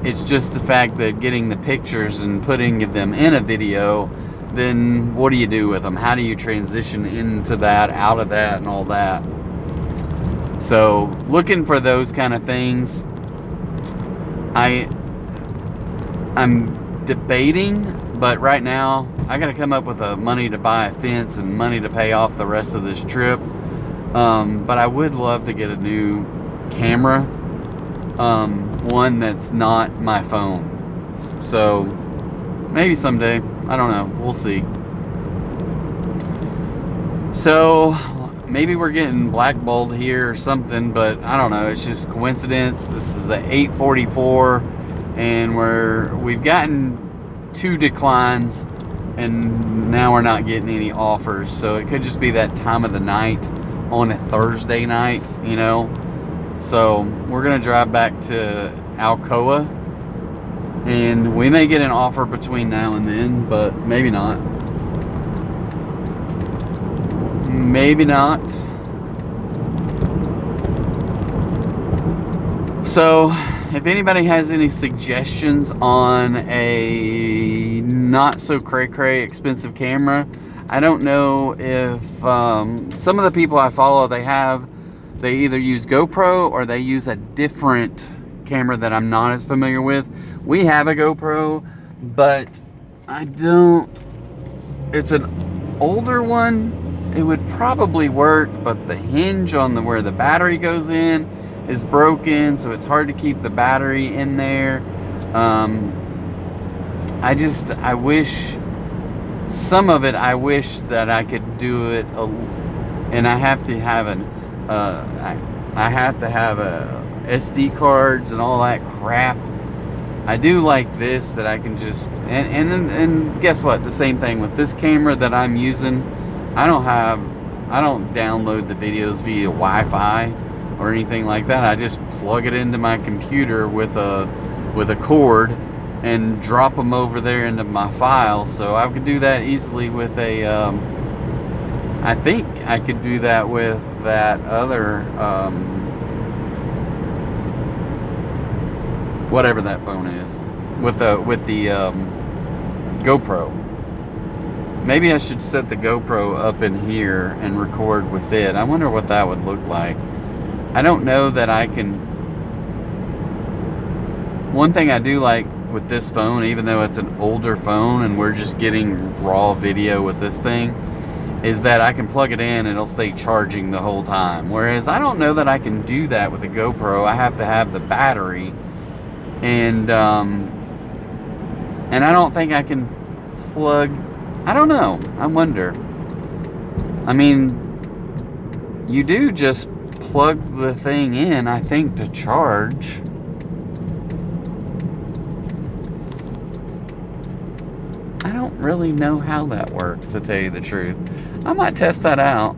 It's just the fact that getting the pictures and putting them in a video, then what do you do with them? How do you transition into that, out of that, and all that? So looking for those kind of things. I'm debating, but right now I gotta come up with money to buy a fence and money to pay off the rest of this trip. But I would love to get a new camera, one that's not my phone. So maybe someday, I don't know, we'll see. So maybe we're getting blackballed here or something, but I don't know, it's just coincidence. This is at 8:44 and we've gotten 2 declines and now we're not getting any offers. So it could just be that time of the night on a Thursday night, you know. So we're gonna drive back to Alcoa and we may get an offer between now and then, but maybe not. Maybe not. So if anybody has any suggestions on a not so cray expensive camera, I don't know if some of the people I follow, they either use GoPro or they use a different camera that I'm not as familiar with. We have a GoPro, but it's an older one. It would probably work, but the hinge on where the battery goes in is broken, so it's hard to keep the battery in there. I wish some of it, I wish that I could do it, and I have to have I have to have SD cards and all that crap. I do like this, that I can just, and guess what? The same thing with this camera that I'm using. I don't download the videos via Wi-Fi or anything like that. I just plug it into my computer with a cord and drop them over there into my files. So I could do that easily with a I think I could do that with that other whatever that phone is, with the GoPro. Maybe I should set the GoPro up in here and record with it. I wonder what that would look like. I don't know that I can. One thing I do like with this phone, even though it's an older phone and we're just getting raw video with this thing, is that I can plug it in and it'll stay charging the whole time. Whereas I don't know that I can do that with a GoPro. I have to have the battery, and I don't think I can plug. I don't know. I wonder. I mean, you do just plug the thing in, I think, to charge. I don't really know how that works, to tell you the truth. I might test that out.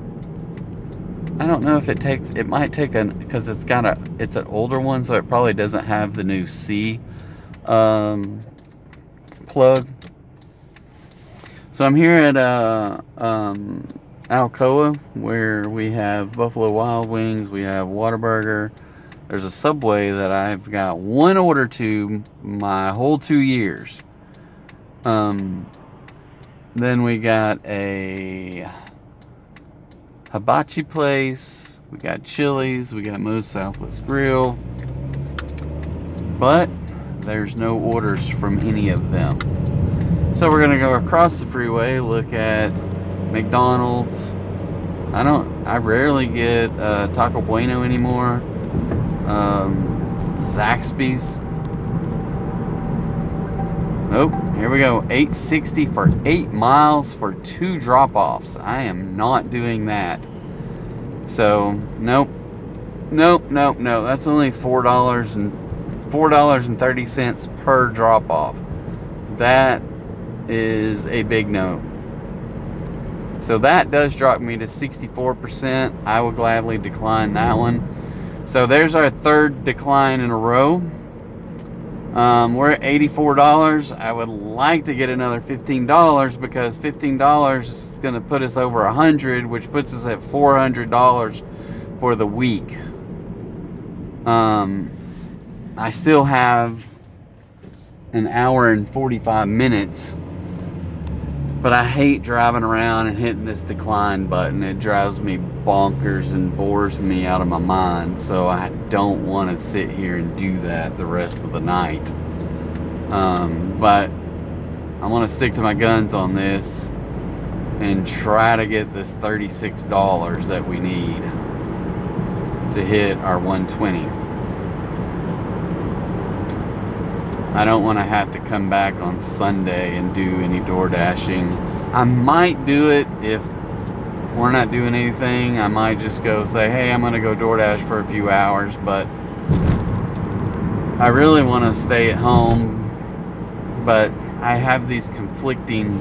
I don't know if it might take because it's an older one, so it probably doesn't have the new C plug. So I'm here at Alcoa, where we have Buffalo Wild Wings, we have Whataburger. There's a Subway that I've got one order to my whole 2 years. Then we got a hibachi place, we got Chili's, we got Moe's Southwest Grill, but there's no orders from any of them. So we're gonna go across the freeway, look at McDonald's. I rarely get Taco Bueno anymore. Zaxby's. Oh, here we go. $8.60 for 8 miles for 2 drop-offs. I am not doing that. So, nope. That's only $4.30 per drop-off. That is a big no. So that does drop me to 64%. I will gladly decline that one. So there's our third decline in a row. We're at $84. I would like to get another $15 because $15 is going to put us over $100, which puts us at $400 for the week. I still have an hour and 45 minutes, but I hate driving around and hitting this decline button. It drives me bonkers and bores me out of my mind, so I don't want to sit here and do that the rest of the night. But I want to stick to my guns on this and try to get this $36 that we need to hit our 120. I don't want to have to come back on Sunday and do any door dashing. I might do it if we're not doing anything. I might just go say, hey, I'm going to go DoorDash for a few hours, but I really want to stay at home. But I have these conflicting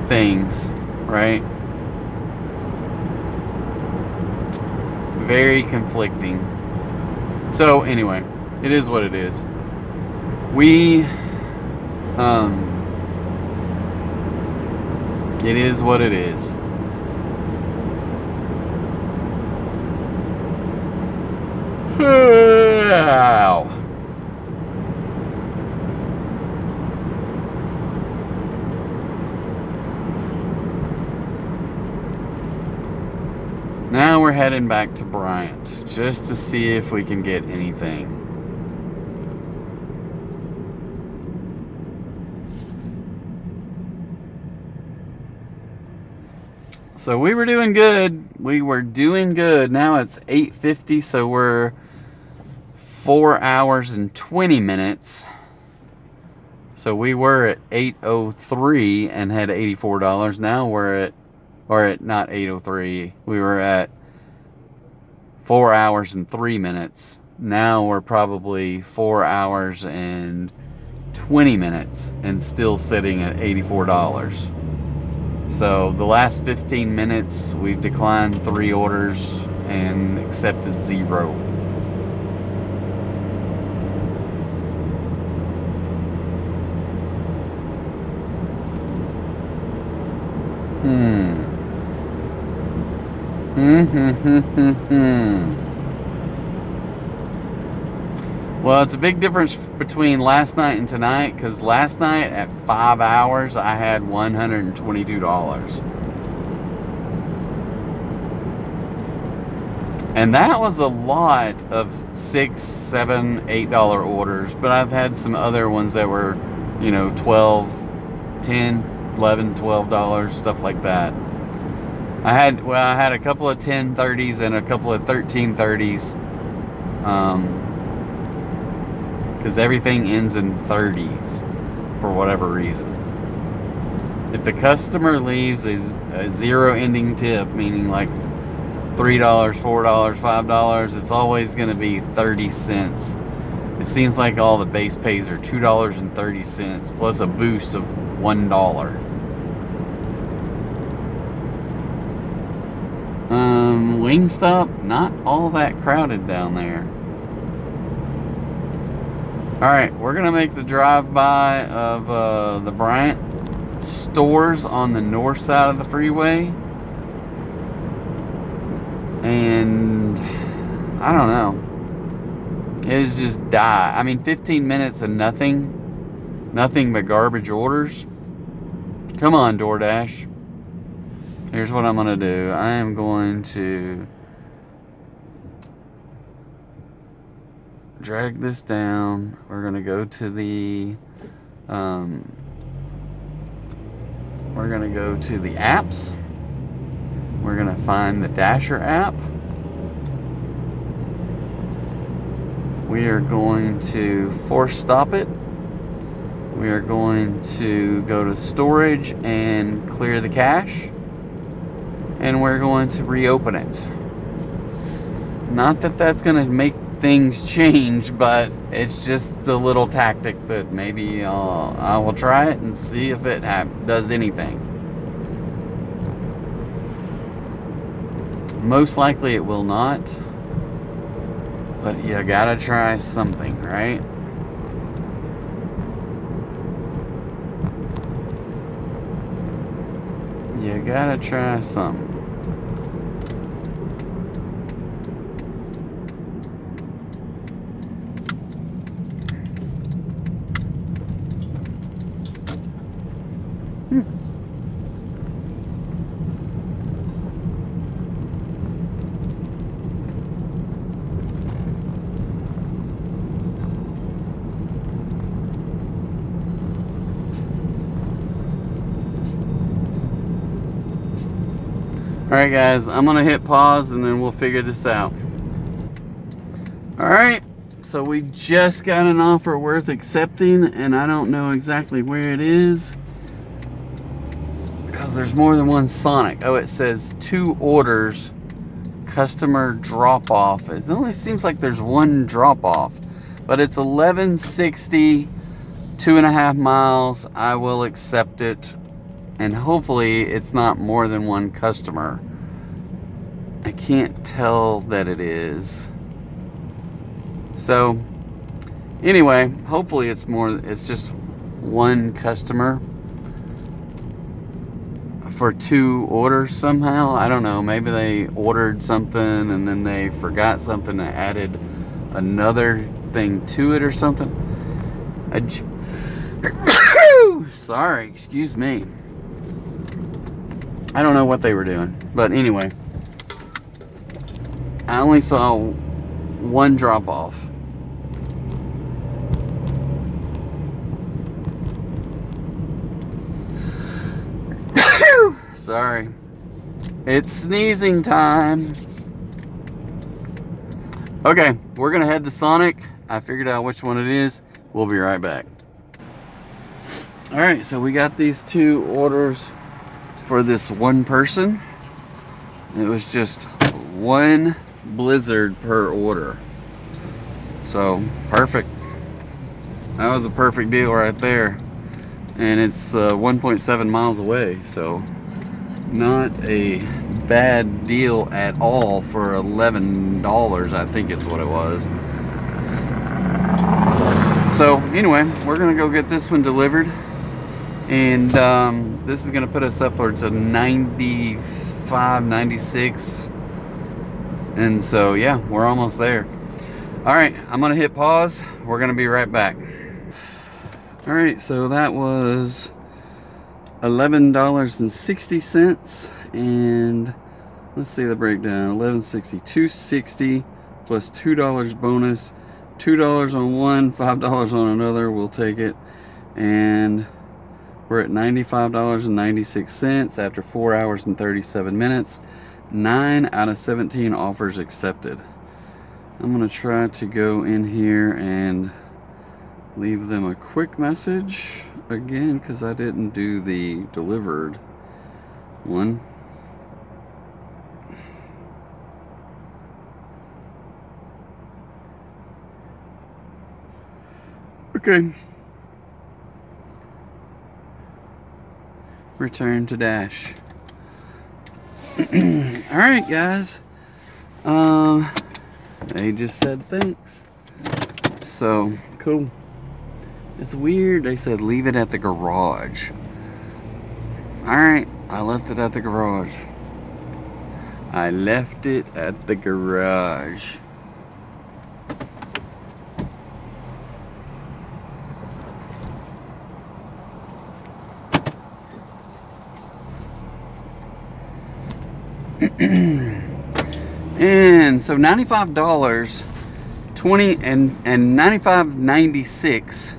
things, right? Very conflicting. So anyway, it is what it is. It is what it is. Ow. Now we're heading back to Bryant just to see if we can get anything. So we were doing good. Now it's 8:50, so we're 4 hours and 20 minutes. So we were at 8:03 and had $84. Now we're at, or at not 8:03. We were at 4 hours and 3 minutes. Now we're probably 4 hours and 20 minutes and still sitting at $84. So the last 15 minutes, we've declined 3 orders and accepted 0. Well, it's a big difference between last night and tonight, because last night at 5 hours, I had $122. And that was a lot of $6, $7, $8 orders, but I've had some other ones that were, you know, $12, $10, $11, $12, stuff like that. I had a couple of 1030s and a couple of 1330s. Because everything ends in 30s for whatever reason. If the customer leaves a 0 ending tip, meaning like $3, $4, $5, it's always going to be 30 cents. It seems like all the base pays are $2.30 plus a boost of $1. Wingstop, not all that crowded down there. Alright, we're going to make the drive-by of the Bryant stores on the north side of the freeway. And I don't know. It is just die. I mean, 15 minutes of nothing but garbage orders. Come on, DoorDash. Here's what I'm going to do. I am going to drag this down. We're going to go to the apps. We're going to find the Dasher app. We are going to force stop it. We are going to go to storage and clear the cache. And we're going to reopen it. Not that that's going to make things change, but it's just the little tactic that maybe I will try it and see if it does anything. Most likely it will not, but you gotta try something, right? You gotta try something. Alright guys, I'm gonna hit pause and then we'll figure this out. Alright, so we just got an offer worth accepting, and I don't know exactly where it is because there's more than one Sonic. Oh, it says 2 orders, customer drop off. It only seems like there's one drop off, but it's 1160, 2.5 miles. I will accept it, and hopefully it's not more than one customer. I can't tell that it is. So anyway, hopefully it's just one customer for 2 orders somehow. I don't know, maybe they ordered something and then they forgot something and added another thing to it or something. Sorry, excuse me. I don't know what they were doing, but anyway, I only saw one drop off. Sorry. It's sneezing time. Okay, we're gonna head to Sonic. I figured out which one it is. We'll be right back. Alright, so we got these 2 orders for this one person. It was just 1 blizzard per order. So, perfect. That was a perfect deal right there. And it's 1.7 miles away, so not a bad deal at all for $11, I think it's what it was. So anyway, we're gonna go get this one delivered, and this is gonna put us upwards of 95, 96, and so yeah, we're almost there. All right, I'm gonna hit pause. We're gonna be right back. All right, so that was $11.60, and let's see the breakdown. $11.60, $2.60 plus $2 bonus, $2 on one, $5 on another. We'll take it, and we're at $95.96 after 4 hours and 37 minutes. 9 out of 17 offers accepted. I'm gonna try to go in here and leave them a quick message again, because I didn't do the delivered one. Okay. Return to Dash. Alright guys. They just said thanks. So, cool. It's weird. They said leave it at the garage. Alright, I left it at the garage. I left it at the garage. And so $95, 20 and $95.96,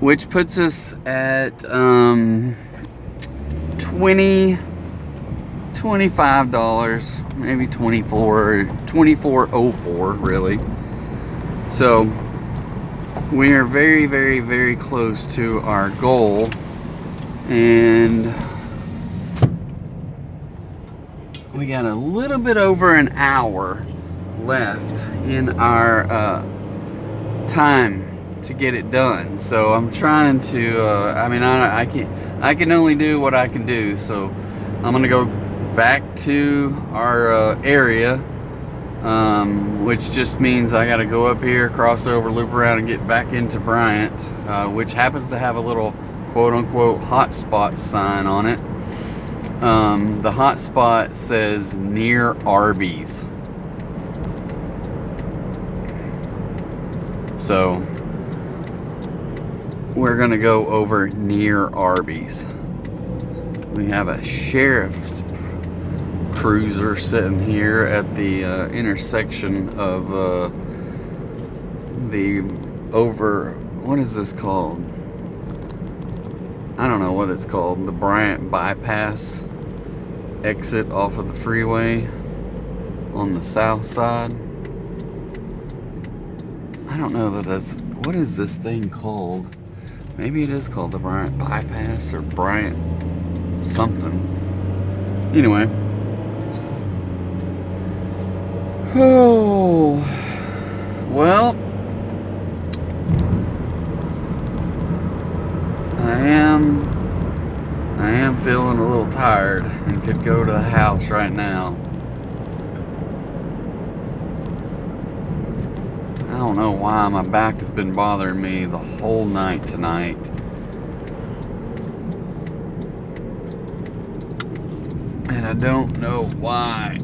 which puts us at $25, maybe 24.04 really. So we are very, very, very close to our goal, and we got a little bit over an hour left in our time to get it done. So I'm trying to. I can only do what I can do. So I'm gonna go back to our area, which just means I got to go up here, cross over, loop around, and get back into Bryant, which happens to have a little quote-unquote hotspot sign on it. The hotspot says near Arby's. So we're gonna go over near Arby's. We have a sheriff's cruiser sitting here at the intersection of what is this called? I don't know what it's called. The Bryant bypass exit off of the freeway on the south side. I don't know that that's, what is this thing called? Maybe it is called the Bryant bypass or Bryant something. Anyway. Oh, well, I am feeling a little tired and could go to the house right now. I don't know why my back has been bothering me the whole night tonight. And I don't know why.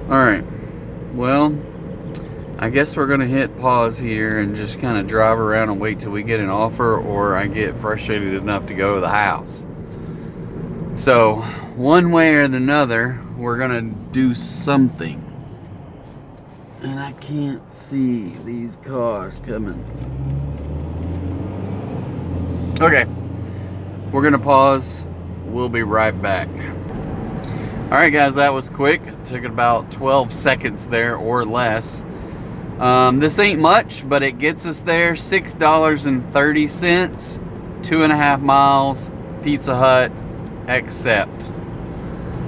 Alright, well, I guess we're going to hit pause here and just kind of drive around and wait till we get an offer, or I get frustrated enough to go to the house. So, one way or another, we're going to do something. And I can't see these cars coming. Okay, we're going to pause. We'll be right back. Alright guys, that was quick. It took about 12 seconds there or less. This ain't much, but it gets us there. $6.30, 2.5 miles, Pizza Hut, accept.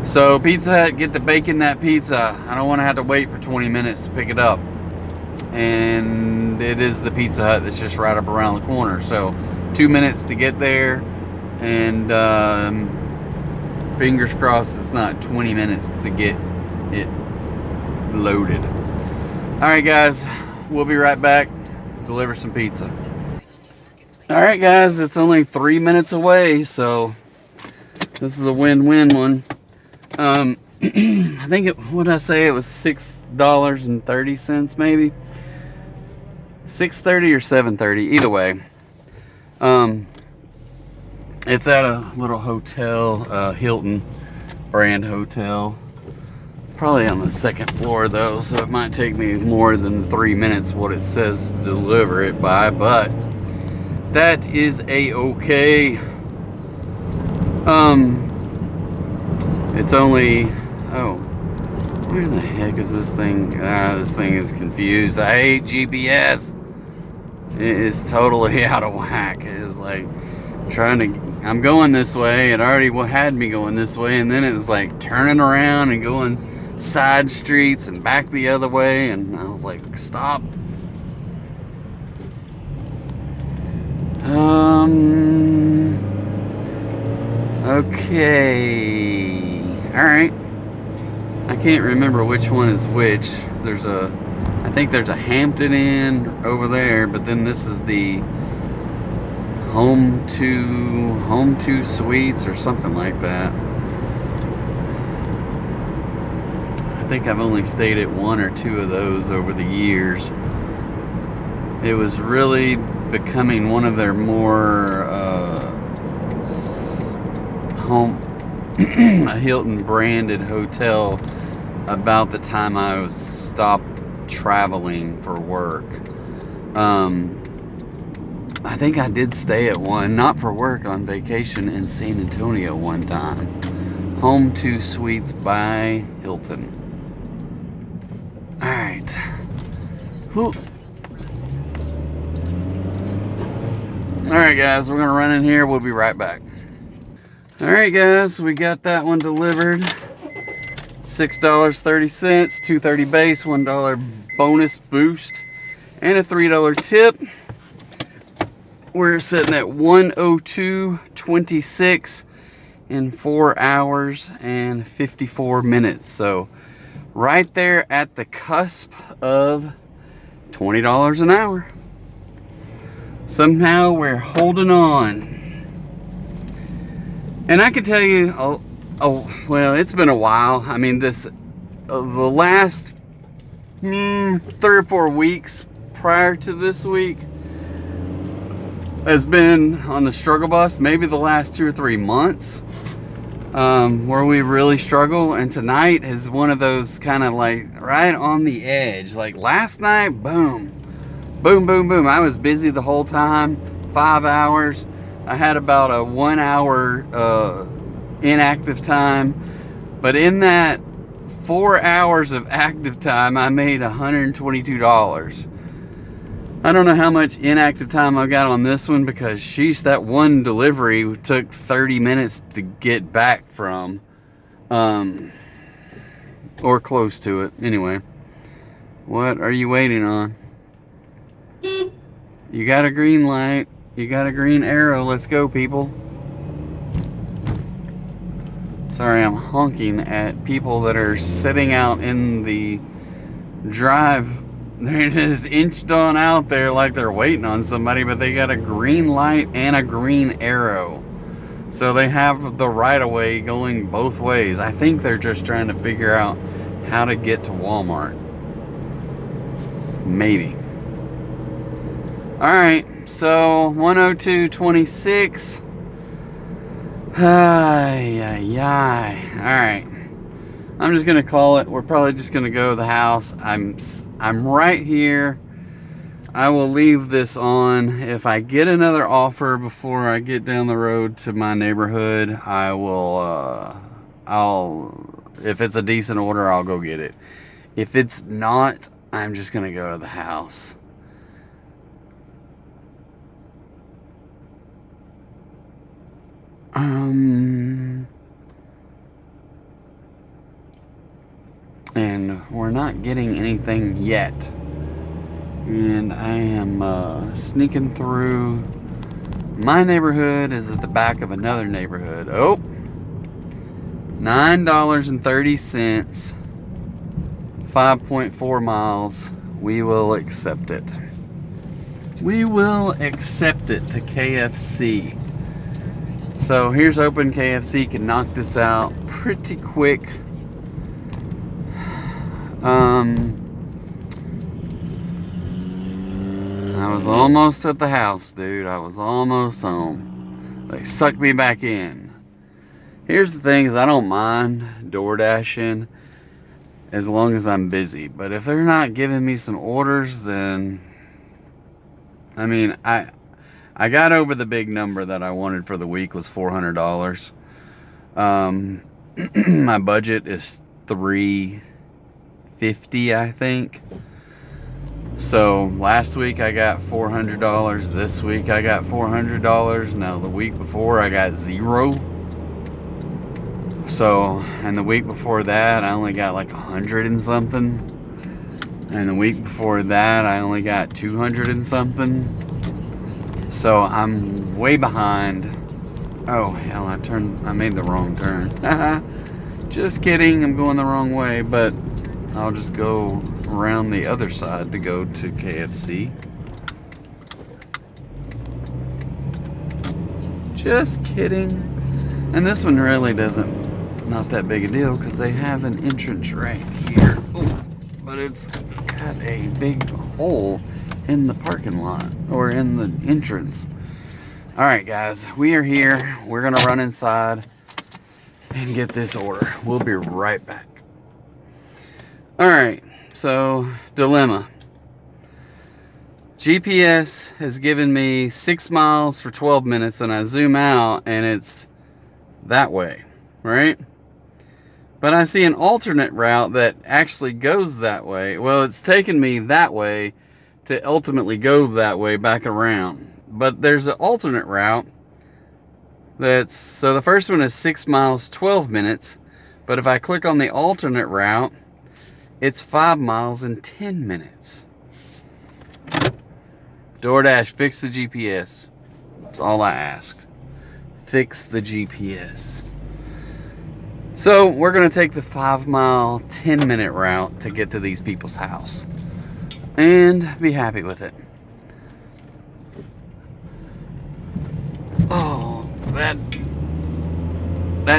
So Pizza Hut, get to baking that pizza. I don't want to have to wait for 20 minutes to pick it up. And it is the Pizza Hut that's just right up around the corner. So 2 minutes to get there, and fingers crossed it's not 20 minutes to get it loaded. Alright guys, we'll be right back. Deliver some pizza. Alright guys, it's only 3 minutes away, so this is a win-win one. I think what did I say? It was $6.30 maybe? 6:30 or 7:30, either way. It's at a little hotel, Hilton brand hotel. Probably on the second floor though, so it might take me more than 3 minutes what it says to deliver it by, but that is a-okay. It's only, oh, where the heck is this thing? This thing is confused. I hate GPS. It is totally out of whack. It is like trying to, I'm going this way. It already had me going this way, and then it was like turning around and going side streets and back the other way, and I was like, stop. Okay. Alright. I can't remember which one is which. I think there's a Hampton Inn over there, but then this is the Home to Suites or something like that. I think I've only stayed at one or two of those over the years. It was really becoming one of their more a Hilton branded hotel about the time I was stopped traveling for work. I think I did stay at one, not for work, on vacation in San Antonio one time. Home to Suites by Hilton. Alright. Alright guys, we're gonna run in here. We'll be right back. All right, guys, we got that one delivered. $6.30, $2.30 base, $1 bonus boost, and a $3 tip. We're sitting at 102.26 in 4 hours and 54 minutes. So right there at the cusp of $20 an hour. Somehow we're holding on. And I can tell you, well, it's been a while. I mean, the last 3 or 4 weeks prior to this week has been on the struggle bus. Maybe the last 2 or 3 months where we really struggle. And tonight is one of those kind of like right on the edge. Like last night, boom, boom, boom, boom. I was busy the whole time, 5 hours. I had about a 1 hour inactive time, but in that 4 hours of active time, I made $122. I don't know how much inactive time I got on this one because sheesh, that one delivery took 30 minutes to get back from, or close to it. Anyway, what are you waiting on? You got a green light. You got a green arrow. Let's go, people. Sorry, I'm honking at people that are sitting out in the drive. They're just inched on out there like they're waiting on somebody, but they got a green light and a green arrow. So they have the right of way going both ways. I think they're just trying to figure out how to get to Walmart. Maybe. Alright, so 102.26. Alright. I'm just gonna call it. We're probably just gonna go to the house. I'm right here. I will leave this on. If I get another offer before I get down the road to my neighborhood, I will if it's a decent order, I'll go get it. If it's not, I'm just gonna go to the house. And we're not getting anything yet. And I am sneaking through. My neighborhood is at the back of another neighborhood. Oh, $9.30, 5.4 miles. We will accept it. We will accept it to KFC. So here's open. KFC can knock this out pretty quick. I was almost at the house, dude. I was almost home. They sucked me back in. Here's the thing is I don't mind DoorDashing as long as I'm busy. But if they're not giving me some orders, then I mean, I got over the big number that I wanted for the week was $400. My budget is $350, I think. So last week I got $400. This week I got $400. Now the week before I got $0. So, and the week before that I only got like 100 and something. And the week before that I only got 200 and something. So I'm way behind. Oh hell, I made the wrong turn. Just kidding, I'm going the wrong way, but I'll just go around the other side to go to KFC. Just kidding. And this one really not that big a deal because they have an entrance right here. Oh, but it's got a big hole in the parking lot or in the entrance. All right, guys, we are here. We're gonna run inside and get this order. We'll be right back. All right, so dilemma. GPS has given me 6 miles for 12 minutes, and I zoom out and it's that way, right? But I see an alternate route that actually goes that way. Well, it's taken me that way to ultimately go that way back around. But there's an alternate route So the first one is 6 miles, 12 minutes. But if I click on the alternate route, it's 5 miles and 10 minutes. DoorDash, fix the GPS. That's all I ask. Fix the GPS. So we're going to take the 5 mile, 10 minute route to get to these people's house. And be happy with it. Oh, that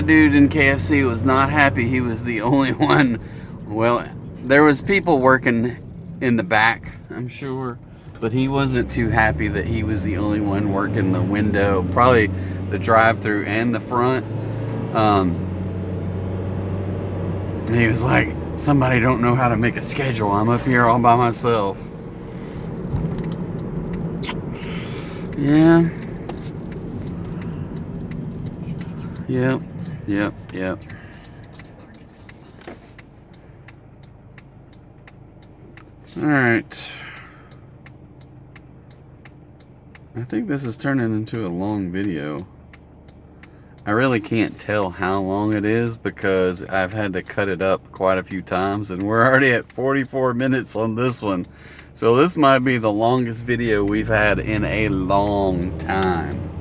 dude in KFC was not happy he was the only one. Well, there was people working in the back, I'm sure, but he wasn't too happy that he was the only one working the window, probably the drive-through and the front. He was like, somebody don't know how to make a schedule. I'm up here all by myself. Yeah. Yep. Alright. I think this is turning into a long video. I really can't tell how long it is because I've had to cut it up quite a few times, and we're already at 44 minutes on this one. So this might be the longest video we've had in a long time.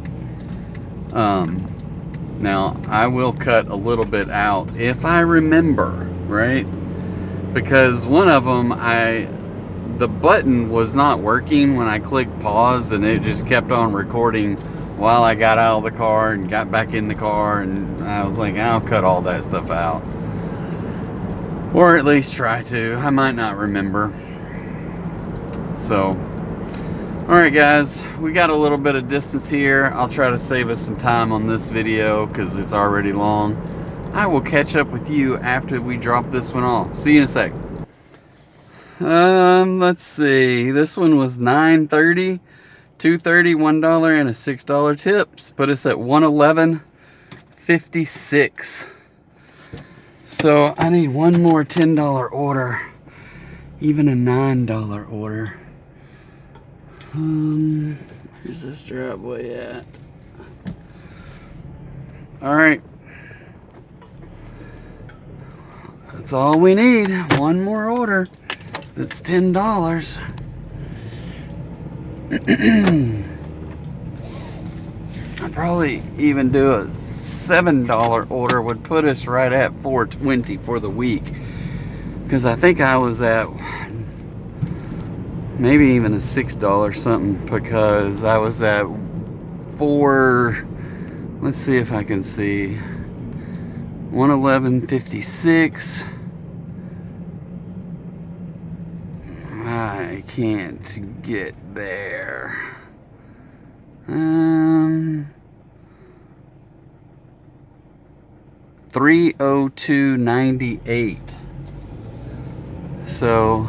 Now, I will cut a little bit out if I remember, right? Because one of them, the button was not working when I clicked pause, and it just kept on recording while I got out of the car and got back in the car, and I was like, I'll cut all that stuff out. Or at least try to. I might not remember. So, alright guys, we got a little bit of distance here. I'll try to save us some time on this video because it's already long. I will catch up with you after we drop this one off. See you in a sec. Let's see. This one was $9.30, $2.30, $1, and a $6 tips. Put us at $111.56. So I need one more $10 order, even a $9 order. Where's this driveway at? All right. That's all we need. One more order. That's $10. I'd probably even do a $7 order, would put us right at $4.20 for the week. Because I think I was at maybe even a $6 something, because I was at let's see if I can see, 111.56. I can't get there. 302.98. So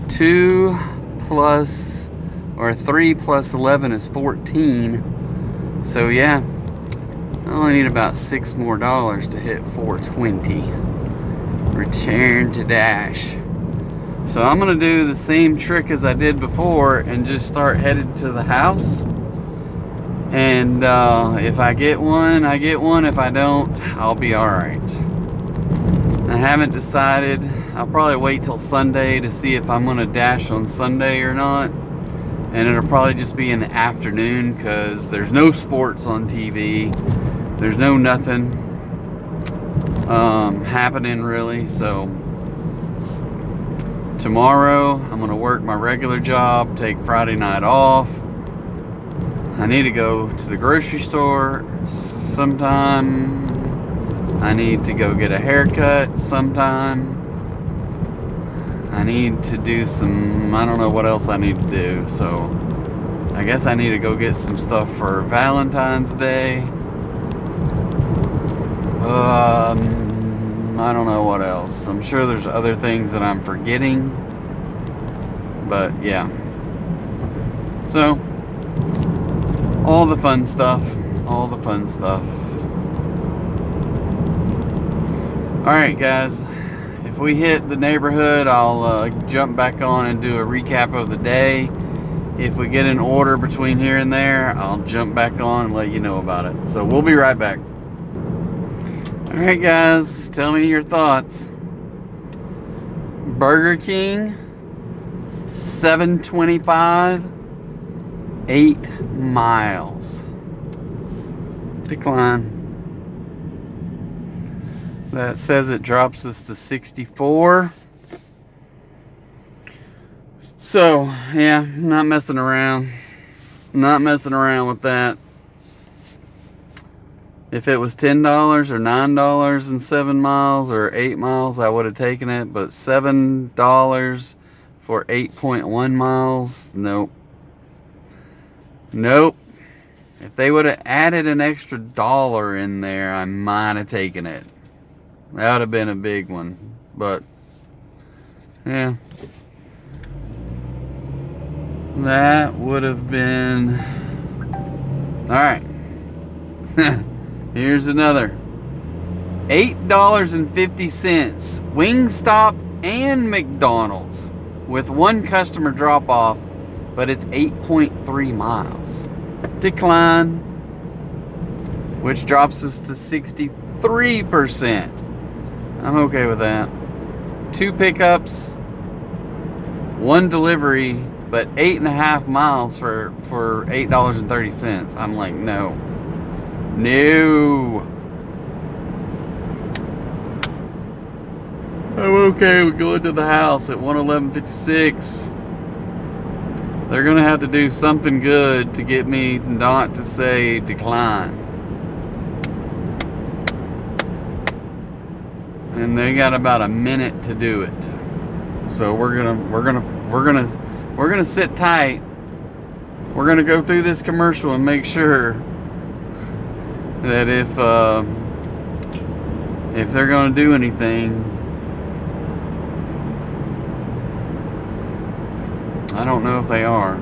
3 plus 11 is 14. So yeah, I only need about $6 more to hit 420. Return to Dash. So I'm gonna do the same trick as I did before and just start headed to the house. And if I get one, I get one. If I don't, I'll be alright. I haven't decided. I'll probably wait till Sunday to see if I'm gonna dash on Sunday or not. And it'll probably just be in the afternoon because there's no sports on TV. There's no nothing happening really. So tomorrow I'm gonna work my regular job, take Friday night off. I need to go to the grocery store sometime. I need to go get a haircut sometime. I need to do some, I don't know what else I need to do. So I guess I need to go get some stuff for Valentine's Day. I don't know what else. I'm sure there's other things that I'm forgetting. But yeah. So all the fun stuff. Alright guys, if we hit the neighborhood, I'll jump back on and do a recap of the day. if we get an order between here and there, I'll jump back on and let you know about it. So we'll be right back. All right, guys, tell me your thoughts. Burger King, $7.25, 8 miles. Decline. That says it drops us to 64. So, yeah, not messing around. Not messing around with that. If it was $10 or $9 and 7 miles or 8 miles, I would have taken it. But $7 for 8.1 miles, nope. Nope. If they would have added an extra dollar in there, I might have taken it. That would have been a big one. But, yeah. That would have been... Alright. Here's another. $8.50. Wingstop and McDonald's. With one customer drop off, but it's 8.3 miles. Decline. Which drops us to 63%. I'm okay with that. 2 pickups, 1 delivery, but 8.5 miles for $8.30. I'm like, no. No. I'm okay with going to the house at 111.56. They're going to have to do something good to get me not to say decline. And they got about a minute to do it. So we're gonna sit tight. We're gonna go through this commercial and make sure that if they're gonna do anything, I don't know if they are.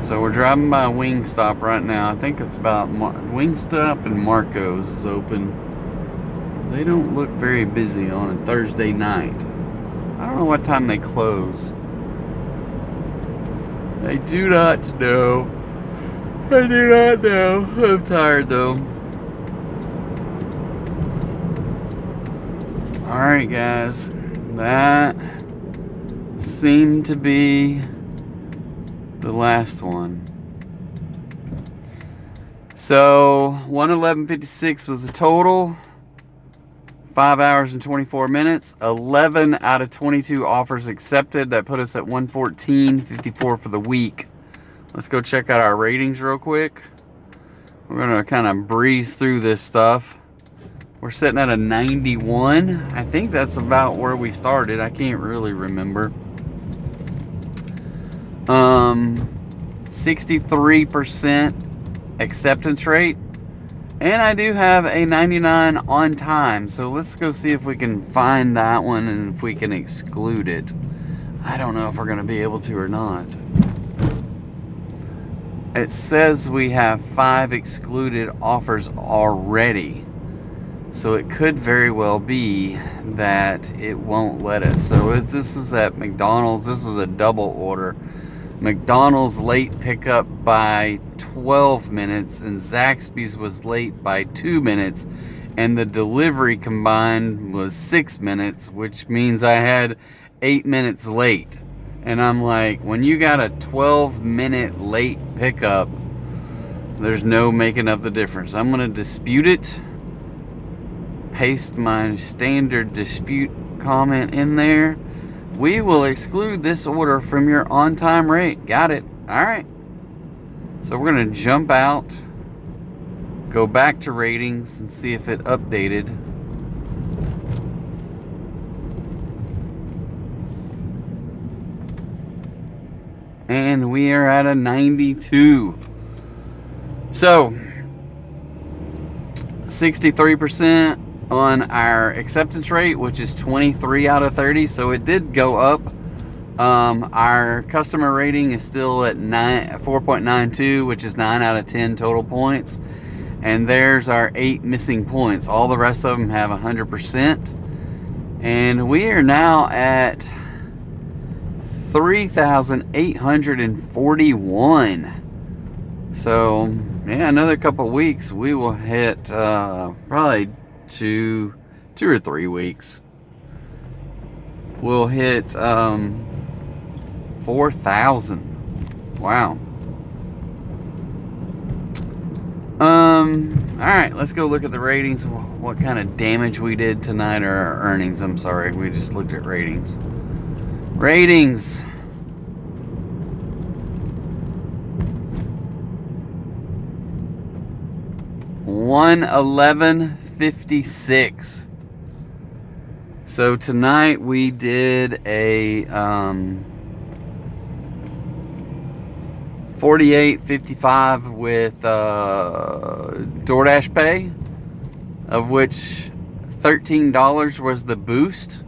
So we're driving by Wingstop right now. I think it's about Wingstop and Marco's is open. They don't look very busy on a Thursday night. I don't know what time they close. I do not know. I do not know. I'm tired though. Alright guys. That seemed to be the last one. So 111.56 was the total. 5 hours and 24 minutes. 11 out of 22 offers accepted. That put us at 114.54 for the week. Let's go check out our ratings real quick. We're gonna kind of breeze through this stuff. We're sitting at a 91. I think that's about where we started. I can't really remember. 63% acceptance rate. And I do have a 99 on time, so let's go see if we can find that one and if we can exclude it. I don't know if we're going to be able to or not. It says we have 5 excluded offers already, so it could very well be that it won't let us. So this was at McDonald's. This was a double order. McDonald's late pickup by 12 minutes and Zaxby's was late by 2 minutes, and the delivery combined was 6 minutes, which means I had 8 minutes late. And I'm like, when you got a 12-minute late pickup, there's no making up the difference. I'm gonna dispute it, paste my standard dispute comment in there. We will exclude this order from your on-time rate. Got it. All right. So we're going to jump out, go back to ratings, and see if it updated. And we are at a 92. So, 63% on our acceptance rate, which is 23 out of 30, so it did go up. Our customer rating is still at 4.92, which is 9 out of 10 total points, and there's our 8 missing points. All the rest of them have 100%, and we are now at 3,841. So yeah, another couple weeks we will hit probably 2 or 3 weeks. We'll hit 4,000. Wow. All right, let's go look at the ratings. What kind of damage we did tonight, or our earnings. I'm sorry, we just looked at ratings. Ratings. $111.56. So tonight we did a 48.55 with DoorDash Pay, of which $13 was the boost.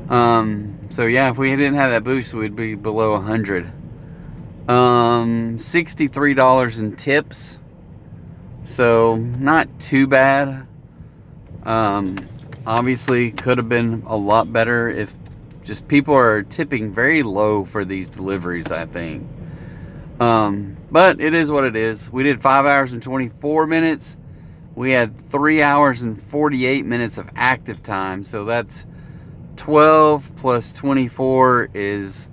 So yeah, if we didn't have that boost, we'd be below 100. $63 in tips, so not too bad. Obviously could have been a lot better if just people are tipping very low for these deliveries, I think. But it is what it is. We did 5 hours and 24 minutes. We had 3 hours and 48 minutes of active time. So that's 12 plus 24 is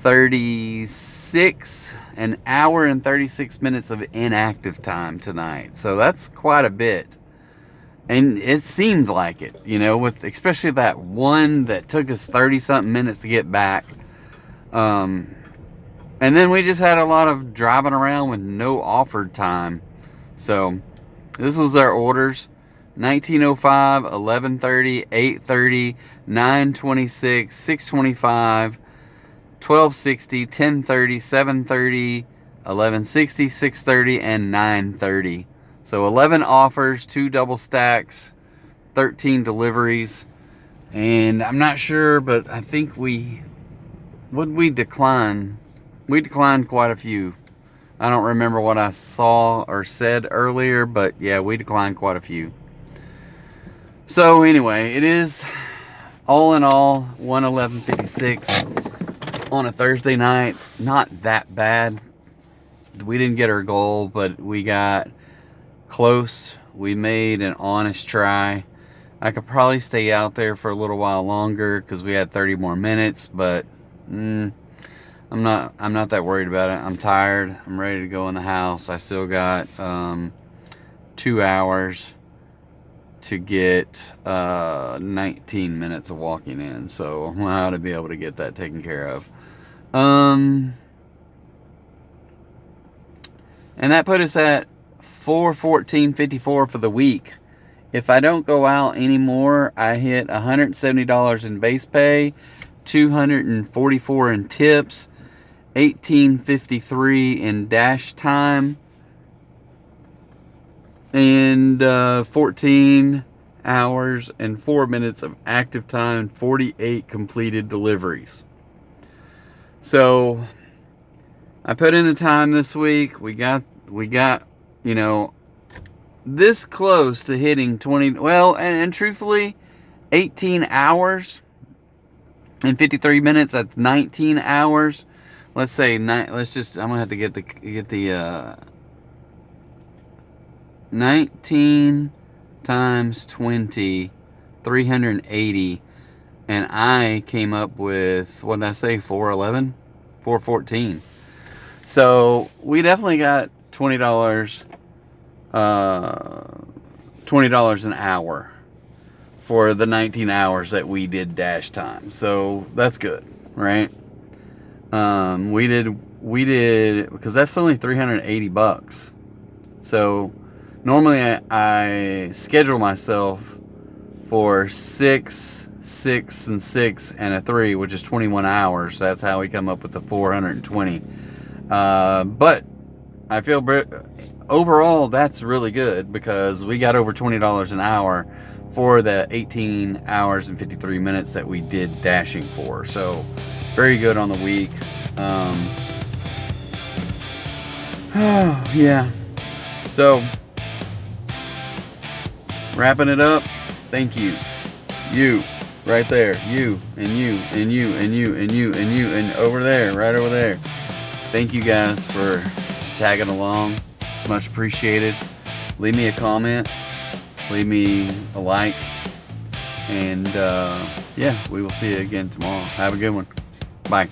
36, an hour and 36 minutes of inactive time tonight. So that's quite a bit. And it seemed like it, you know, with especially that one that took us 30 something minutes to get back. And then we just had a lot of driving around with no offered time. So this was our orders: 19:05, 11:30, 8:30, 9:26, 6:25, 12:60, 10:30, 7:30, 11:60, 6:30, and 9:30. So 11 offers, 2 double stacks, 13 deliveries. And I'm not sure, but I think we decline? We declined quite a few. I don't remember what I saw or said earlier, but yeah, we declined quite a few. So anyway, it is all in all 111.56 on a Thursday night. Not that bad. We didn't get our goal, but we got close. We made an honest try. I could probably stay out there for a little while longer because we had 30 more minutes, but I'm not that worried about it. I'm tired. I'm ready to go in the house. I still got 2 hours to get 19 minutes of walking in, so I ought to be able to get that taken care of. And that put us at 414.54 for the week. If I don't go out anymore, I hit $170 in base pay, $244 in tips, $18.53 in dash time, and 14 hours and 4 minutes of active time, 48 completed deliveries. So I put in the time this week. We got, you know, this close to hitting 20, well, and truthfully, 18 hours and 53 minutes, that's 19 hours. Let's say, let's just, I'm gonna have to get the 19 times 20, 380, and I came up with, what did I say, 411? 414. So we definitely got $20 an hour for the 19 hours that we did dash time. So that's good, right? We did because that's only $380. So normally I schedule myself for 6, 6, and 6 and a 3, which is 21 hours. So that's how we come up with the 420. But I feel overall that's really good because we got over $20 an hour for the 18 hours and 53 minutes that we did dashing for. So very good on the week. Yeah. So wrapping it up, thank you. right there. You and you and you and you and you and you and over there, right over there. Thank you guys for tagging along. Much appreciated. Leave me a comment. Leave me a like. And yeah, we will see you again tomorrow. Have a good one. Bye.